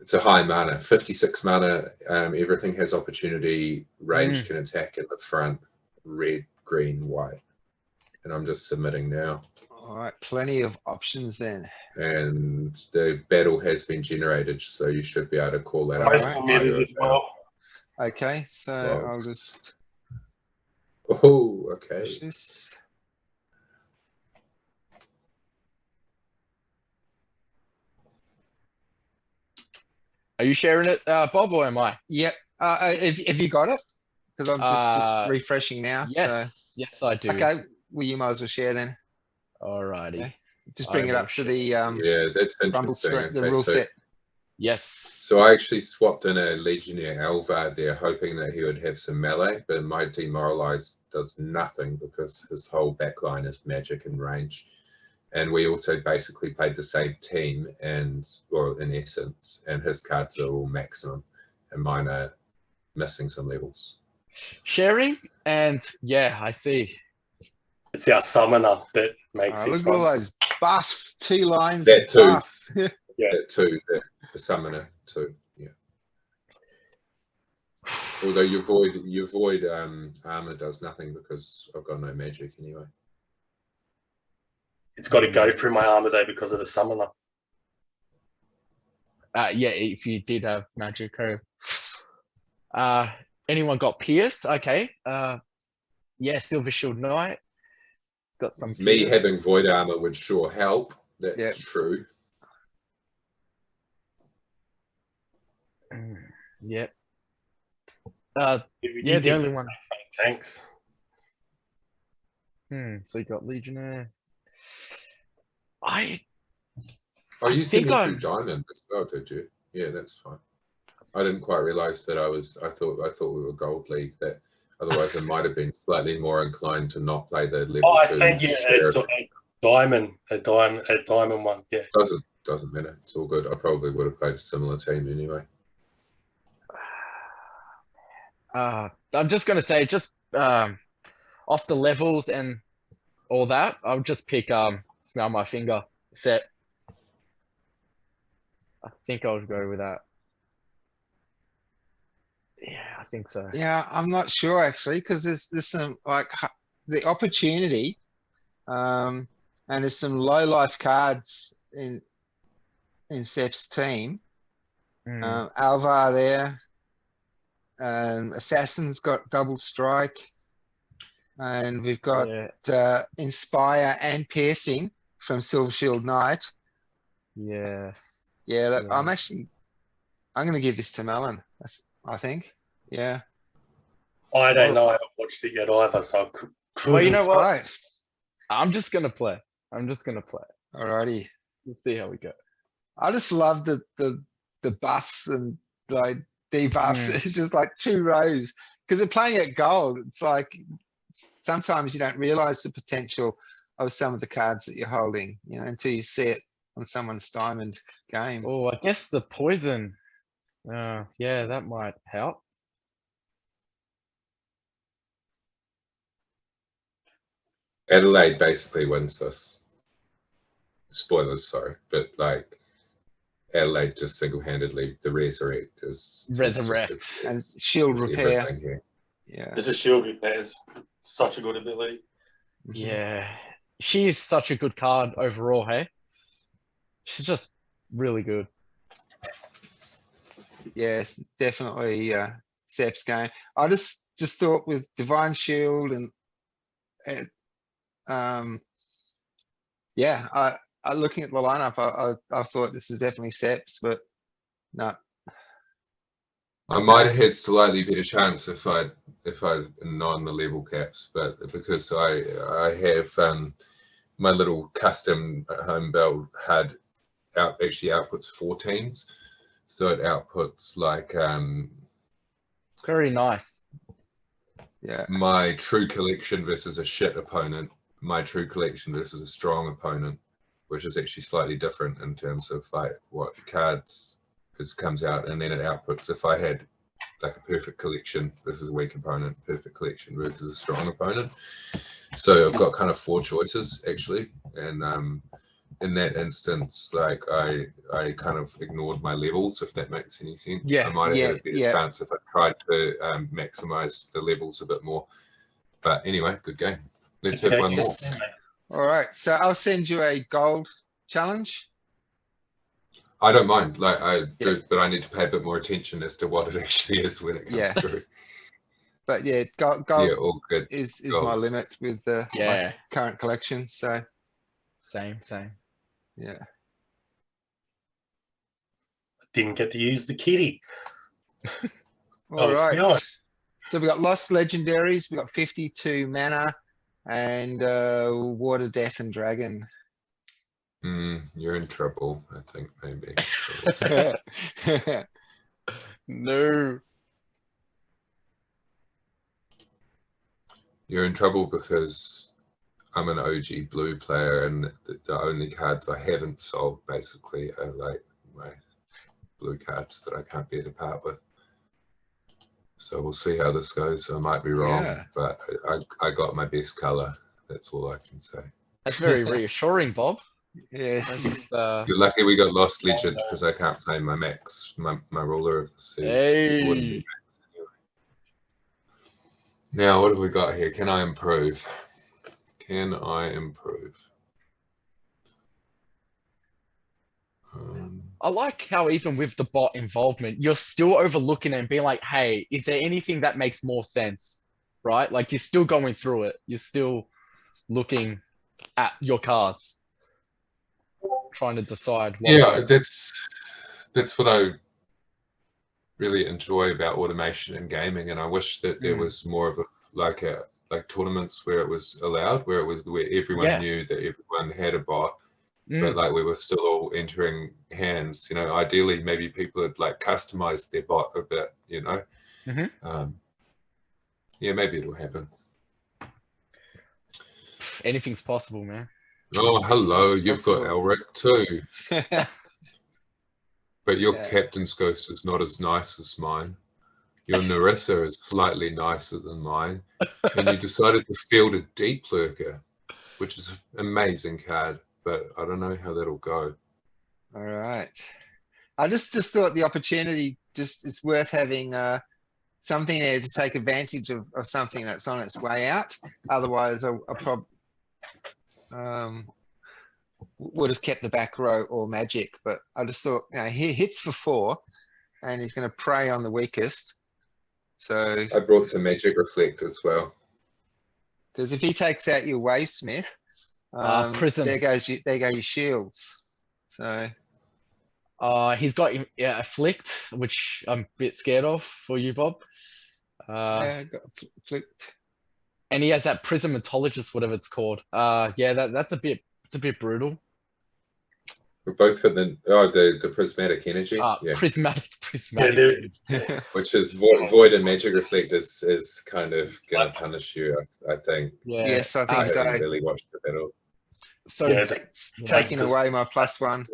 It's a high mana, 56 mana. Everything has opportunity. Range can attack at the front. Red, green, white. And I'm just submitting now. All right. Plenty of options then. And the battle has been generated, so you should be able to call that All I up. right. submitted as well. Okay. So I'll Flogs. just Oh, okay. push this. Are you sharing it, Bob, or am I? Yep. Have you got it? Because I'm just refreshing now. Yes. Yes, I do. So okay. Well, you might as well share then. Alrighty. Okay. Just bring it I up to the Yeah, that's Rumble interesting. stream, the Okay, rule so, set. Yes. so I actually swapped in a Legionnaire Alvar there, hoping that he would have some melee, but my Demoralize does nothing because his whole backline is magic and range. And we also basically played the same team, or in essence, and his cards are all maximum, and mine are missing some levels. Sharing, and yeah, I see. It's our summoner that makes Look this at all one. those buffs. 2 lines That of too. buffs. That too, the summoner too, yeah. Although your void armor does nothing because I've got no magic anyway. It's got to go through my armor though because of the summoner. Yeah, if you did have magic. Anyone got Pierce? Okay. Yeah, Silver Shield Knight. It's got some Me Pierce. having void armor would sure help. That's Yeah. true. Yep. If Yeah, you the did only the one. same tanks. So you got Legionnaire. Oh, I you sent think me I'm- through Diamond as well, did you? Yeah, that's fine. I didn't quite realize that I thought we were Gold League, that otherwise I might have been slightly more inclined to not play the level Oh, I 2 sent you sheriff. a diamond one. Yeah. Doesn't matter. It's all good. I probably would have played a similar team anyway. I'm just gonna say, just off the levels and all that, I'll just pick Smell My Finger set. I think I'll go with that. Yeah, I think so. Yeah, I'm not sure actually, because there's some like the opportunity, and there's some low life cards in Sep's team. Alvar there. Assassin's got double strike, and we've got Yeah. Inspire and Piercing from Silver Shield Knight. Yes. Yeah, look, Yeah. I'm going to give this to Melon. I think. Yeah. I don't know. I haven't watched it yet either, so I couldn't. Well, you know what? Right. I'm just gonna play. Alrighty. Let's see how we go. I just love the buffs and like debuffs. It's just like 2 rows because they're playing at gold. It's like sometimes you don't realize the potential of some of the cards that you're holding, until you see it on someone's diamond game. Oh, I guess the poison. Yeah, that might help. Adelaide basically wins this. Spoilers, sorry, but like Adelaide just single-handedly, the Resurrect is Resurrect. And shield repair. everything here. Yeah. This is shield repairs. Such a good ability. Mhm. Yeah, she is such a good card overall. Hey. She's just really good. Yeah, definitely Sep's game. I just thought with Divine Shield and yeah, I looking at the lineup, I thought this is definitely Sep's, but no. I might have had slightly better chance if I'd known the level caps, but because I have my little custom home build had actually outputs 4 teams, so it outputs like Very nice. Yeah. my true collection versus a shit opponent, my true collection versus a strong opponent, which is actually slightly different in terms of like what cards it comes out, and then it outputs if I had like a perfect collection versus a weak opponent, perfect collection versus a strong opponent. So I've got kind of 4 choices actually, and in that instance, like I kind of ignored my levels, if that makes any sense. Yeah, I might have had a better yeah. chance if I tried to maximize the levels a bit more. But anyway, good game. Let's have one more. All right, so I'll send you a gold challenge. I don't mind, like Yeah. but I need to pay a bit more attention as to what it actually is when it comes Yeah. through. But yeah, gold Yeah, all good. is Gold. my limit with my Yeah. current collection. So Same. yeah. Didn't get to use the kitty. All was right. spewing. So we got Lost Legendaries, we got 52 mana, and Water, Death, and Dragon. You're in trouble, I think, maybe. No. You're in trouble because I'm an OG blue player, and the only cards I haven't sold basically are like my blue cards that I can't bear to part with. So we'll see how this goes. I might be wrong, Yeah. but I got my best color. That's all I can say. That's very reassuring, Bob. Yes. You're lucky we got Lost Legends because I can't play my max, my ruler of the seas. It wouldn't be Hey. max anyway. Now, what have we got here? Can I improve? Can I improve? I like how even with the bot involvement, you're still overlooking it and being like, hey, is there anything that makes more sense? Right? Like you're still going through it. You're still looking at your cards, trying to decide what Yeah, that's what I really enjoy about automation in gaming, and I wish that there was more of a like tournaments where it was allowed, where everyone knew that everyone had a bot. But like we were still all entering hands, you know, ideally maybe people had like customized their bot a bit, you know. Yeah, maybe it'll happen. Anything's possible, man. Oh, hello, you've got Elric too. But your captain's ghost is not as nice as mine. Your Narissa is slightly nicer than mine. And you decided to field a Deep Lurker, which is an amazing card. But I don't know how that'll go. All right. I just thought the opportunity just is worth having something there to take advantage of something that's on its way out. Otherwise, I probably would have kept the back row all magic. But I just thought, you know, he hits for 4, and he's going to prey on the weakest. So I brought some Magic Reflect as well. Because if he takes out your Wavesmith, Prism. there go your shields. So he's got Afflict, which I'm a bit scared of for you, Bob. yeah, got Afflict. And he has that Prismatologist, whatever it's called. Yeah, that's a bit brutal. We're both got the prismatic energy. Yeah. Prismatic. Yeah, Which is void and Magic Reflect is kind of gonna punish you, I think. Yeah. Yes, I think I so. haven't really watched the battle. So It's taking away my +1.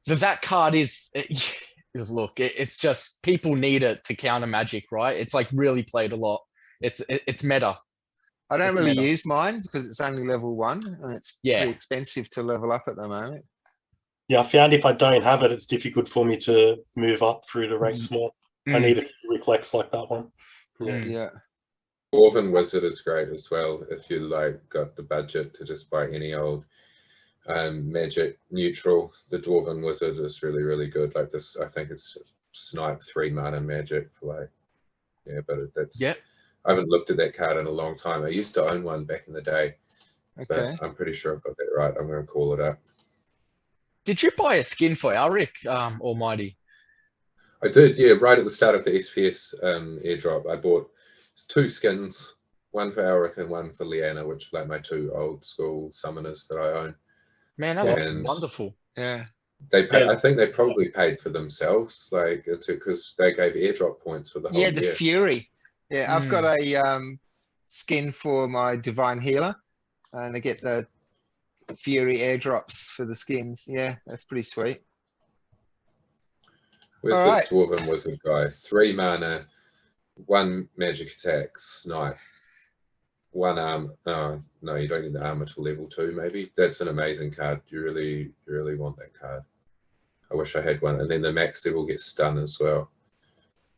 that card is look, it's just people need it to counter magic, right? It's like really played a lot. It's meta. I don't It's really meta. use mine because it's only level 1 and it's pretty expensive to level up at the moment. Yeah, I found if I don't have it, it's difficult for me to move up through the ranks more. I need a reflex like that one. Yeah. Dwarven Wizard is great as well if you like got the budget to just buy any old magic neutral. The Dwarven Wizard is really, really good. Like this, I think it's snipe 3 mana magic for like, yeah, but that's, Yep. I haven't looked at that card in a long time. I used to own one back in the day, Okay. but I'm pretty sure I've got that right. I'm going to call it up. Did you buy a skin for Alric, Almighty? I did, yeah, right at the start of the SPS airdrop. I bought 2 skins, one for Alric and one for Leanna, which are like my 2 old school summoners that I own. Man, that looks And wonderful. Yeah. they pay, Yeah. I think they probably paid for themselves, like, because they gave airdrop points for the whole Yeah, the year. Fury. Yeah, I've got Mm. a skin for my Divine Healer, and I get the Fury airdrops for the skins. Yeah, that's pretty sweet. Where's All this right. Dwarven Wizard guy? 3 mana, 1 magic attack, snipe. 1 arm. Oh, no, you don't get the armor to level 2, maybe. That's an amazing card. You really want that card. I wish I had one. And then the max level gets stun as well.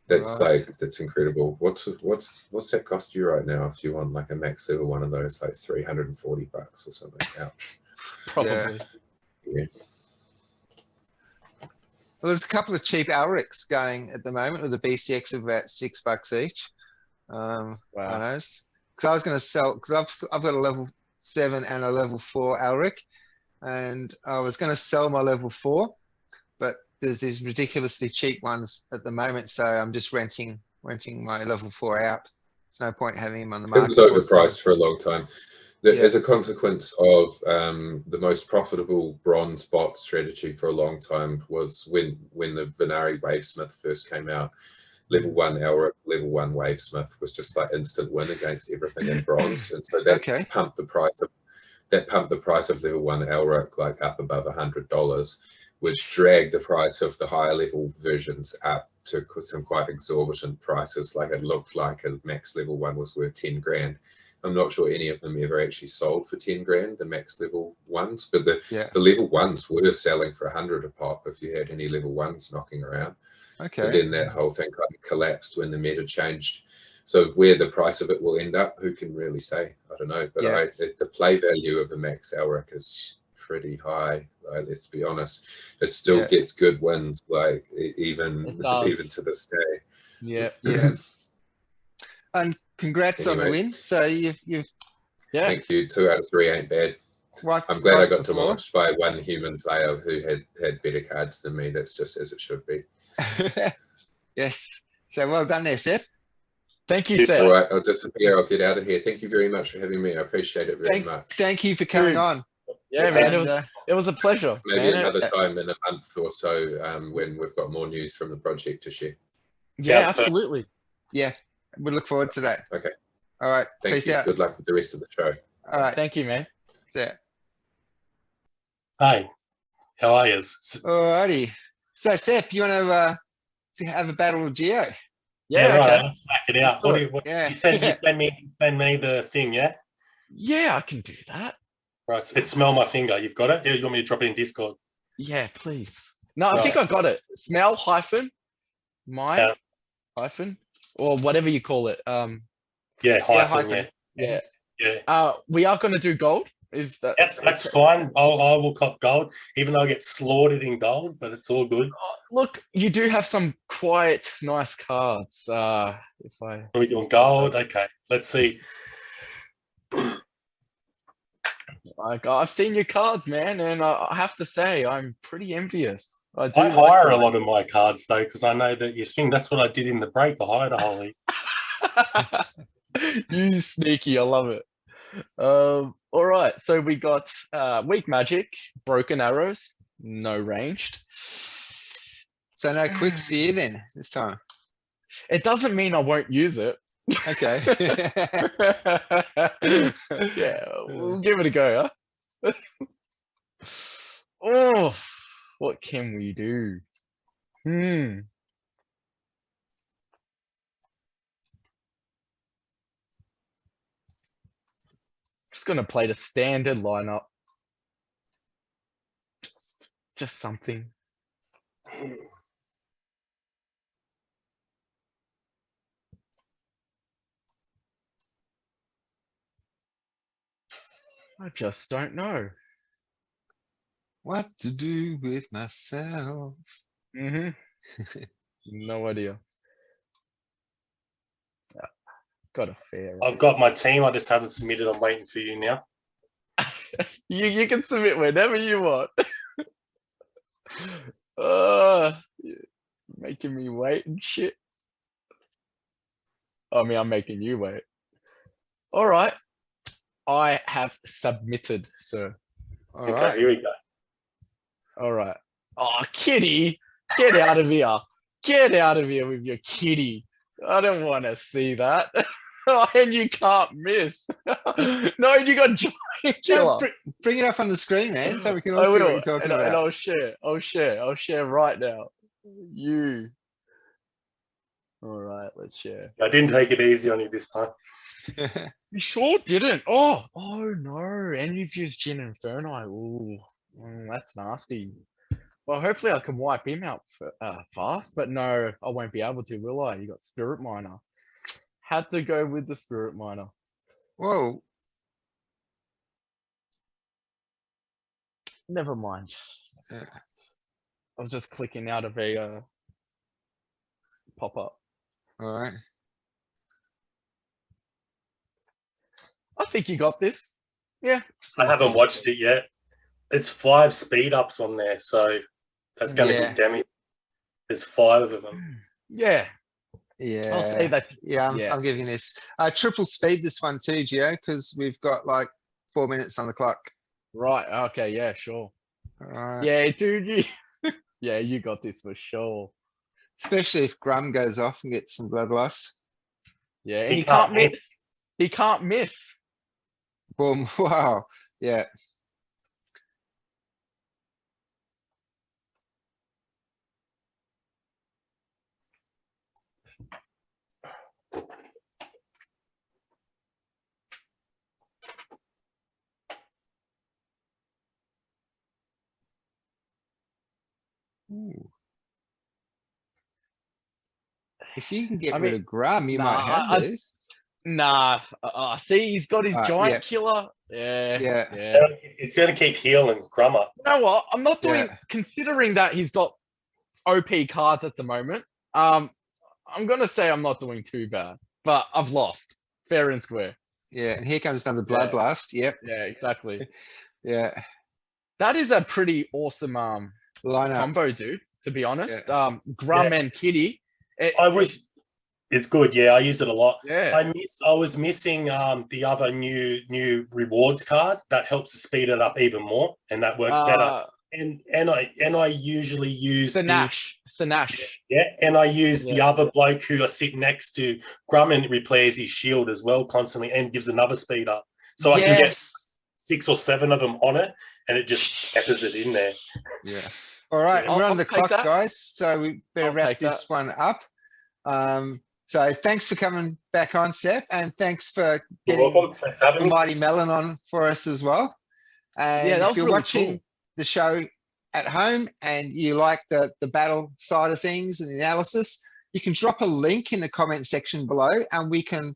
That's Right. like, that's incredible. What's that cost you right now if you want like a max level one of those, like $340 or something? Ouch. Probably. Yeah. Well, there's a couple of cheap Alrics going at the moment with a BCX of about $6 each. I Wow. noticed. Because I was going to sell, because I've got a level 7 and a level 4 Alric, and I was going to sell my level 4, but there's these ridiculously cheap ones at the moment, so I'm just renting my level 4 out. There's no point having him on the It market. was for sale. overpriced for a long time. Yeah. As a consequence of the most profitable bronze bot strategy for a long time was when the Venari Wavesmith first came out. Level 1 Elric, level 1 Wavesmith was just like instant win against everything in bronze, and so that Okay. pumped the price of level 1 Elric like up above $100, which dragged the price of the higher level versions up to some quite exorbitant prices. Like it looked like a max level 1 was worth 10 grand. I'm not sure any of them ever actually sold for 10 grand, the max level ones, but the level 1s were selling for 100 a pop if you had any level 1s knocking around. But Okay. then that whole thing kind of collapsed when the meta changed. So where the price of it will end up, who can really say? I don't know. But Yeah. the play value of a max Elric is pretty high. Like, let's be honest, it still gets good wins, like even to this day. Yeah. Yeah. And congrats on the Anyway. win. So you've Yeah. Thank you. 2 out of 3 ain't bad. wiped. I'm glad I wiped got the floor. demolished by 1 human player who had better cards than me. That's just as it should be. Yes. So well done there, Seth. Thank you, Yeah. Seth. All right, I'll disappear. I'll get out of here. Thank you very much for having me. I appreciate it very much. Thank you for coming Dude. on. Yeah, man. And, It was a pleasure. Maybe man. another time in a month or so when we've got more news from the project to share. Yeah, Sounds absolutely. yeah, we look forward to that. Okay. All right. Thank Peace you. out. Good luck with the rest of the show. All right. Thank you, man. See ya. Hey, how are you? All righty. So Seth, you want to have a battle with Geo? Yeah, right. okay. Let's smack it out. do What it. do Yeah. you send me the thing, yeah? Yeah, I can do that. Right. So it's smell my finger. You've got it? Yeah, you want me to drop it in Discord? Yeah, please. No, I think I got it. Smell hyphen my Yeah. hyphen or whatever you call it. Yeah, hyphen, hyphen. yeah. Yeah. Yeah. We are gonna do gold. If Yeah, that's that's okay. fine. I will cop gold, even though I get slaughtered in gold, but it's all good. Oh, look, you do have some quite nice cards. If I Are we doing gold? Okay, let's see. like, I've seen your cards, man, and I have to say I'm pretty envious. I do I like hire a them. lot of my cards though, because I know that you think that's what I did in the break. I hired a whole heap. You sneaky, I love it. All right, so we got weak magic, broken arrows, no ranged. So no quick sphere then this time. It doesn't mean I won't use it. Okay. Yeah, we'll give it a go, huh? Oh, what can we do? Just gonna play the standard lineup. Just something. I just don't know. What to do with myself? Mm-hmm. No idea. Yeah, got a fair. I've got my team. I just haven't submitted. I'm waiting for you now. You can submit whenever you want. You're making me wait and shit. I mean, I'm making you wait. All right. I have submitted, sir. All Okay, right. here we go. All right. Oh, kitty, get out of here. Get out of here with your kitty. I don't want to see that. Oh, and you can't miss. No, you got giant No, killer. bring it up on the screen, man, so we can all I see what will, you're talking and about. I'll share. I'll share right now. You. All right, let's share. I didn't take it easy on you this time. You sure didn't. Oh no. And you've used Gin Inferno. Ooh, that's nasty. Well, hopefully I can wipe him out fast, but no, I won't be able to, will I? You got Spirit Miner. Had to go with the Spirit Miner. Whoa. Never mind. Yeah. I was just clicking out of a pop-up. All right. I think you got this. Yeah. I haven't watched it yet. It's 5 speed ups on there, so that's going to Yeah. be damage. There's 5 of them. Yeah. Yeah. I'll say that. Yeah, Yeah. I'm giving this triple speed this one too, Gio, because we've got like 4 minutes on the clock. Right. Okay. Yeah. Sure. All right. Yeah, dude. You. Yeah, you got this for sure. Especially if Grum goes off and gets some bloodlust. Yeah, and He he can't can't miss. miss. He can't miss. Boom. Wow. Yeah. Ooh. If you can get I rid mean, of Grum, you nah, might have this. Nah. See, he's got his giant Yeah. killer. Yeah. Yeah. Yeah. It's going to keep healing Grummer. You know what? I'm not doing. Yeah. Considering that he's got OP cards at the moment. I'm gonna say I'm not doing too bad, but I've lost fair and square. Yeah. And here comes another Yeah. bloodlust. Yep. Yeah, exactly. Yeah. That is a pretty awesome Line up. combo, dude. To be honest, Yeah. Grum Yeah. and Kitty. It's good, yeah. I use it a lot. Yeah. I was missing the other new rewards card that helps to speed it up even more, and that works better. And I usually use Sanash. and I use the Yeah. other bloke who I sit next to. Grumman repairs his shield as well constantly and gives another speed up. So I can get 6 or 7 of them on it, and it just peppers it in there. Yeah. All right. Yeah. We're I'll on the take clock, that. guys. So we better I'll wrap take this that. one up. So thanks for coming back on, Sep, and thanks for You're getting welcome. Thanks for having the me. Mighty Melon on for us as well. And Yeah, that if was you're really watching cool. the show at home and you like the battle side of things and the analysis, you can drop a link in the comment section below and we can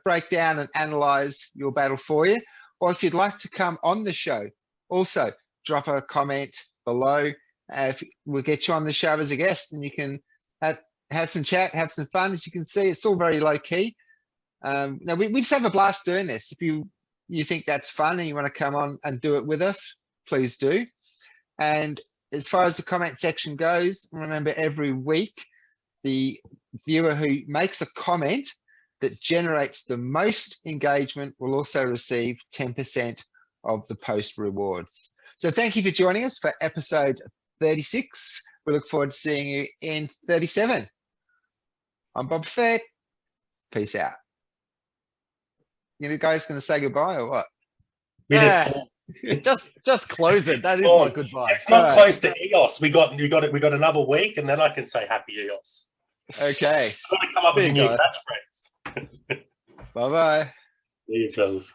break down and analyze your battle for you. Or if you'd like to come on the show, also drop a comment below. We'll get you on the show as a guest and you can have some chat, have some fun. As you can see, it's all very low key. Now we just have a blast doing this. If you think that's fun and you want to come on and do it with us, please do. And as far as the comment section goes, remember every week, the viewer who makes a comment that generates the most engagement will also receive 10% of the post rewards. So thank you for joining us for episode 36. We look forward to seeing you in 37. I'm Bob Fett. Peace out. You guys going to say goodbye or what? Just close it. That is my goodbye. It's not close to EOS. We got another week, and then I can say happy EOS. Okay. I'm going to come up with a new catchphrase. Bye-bye. There you goes.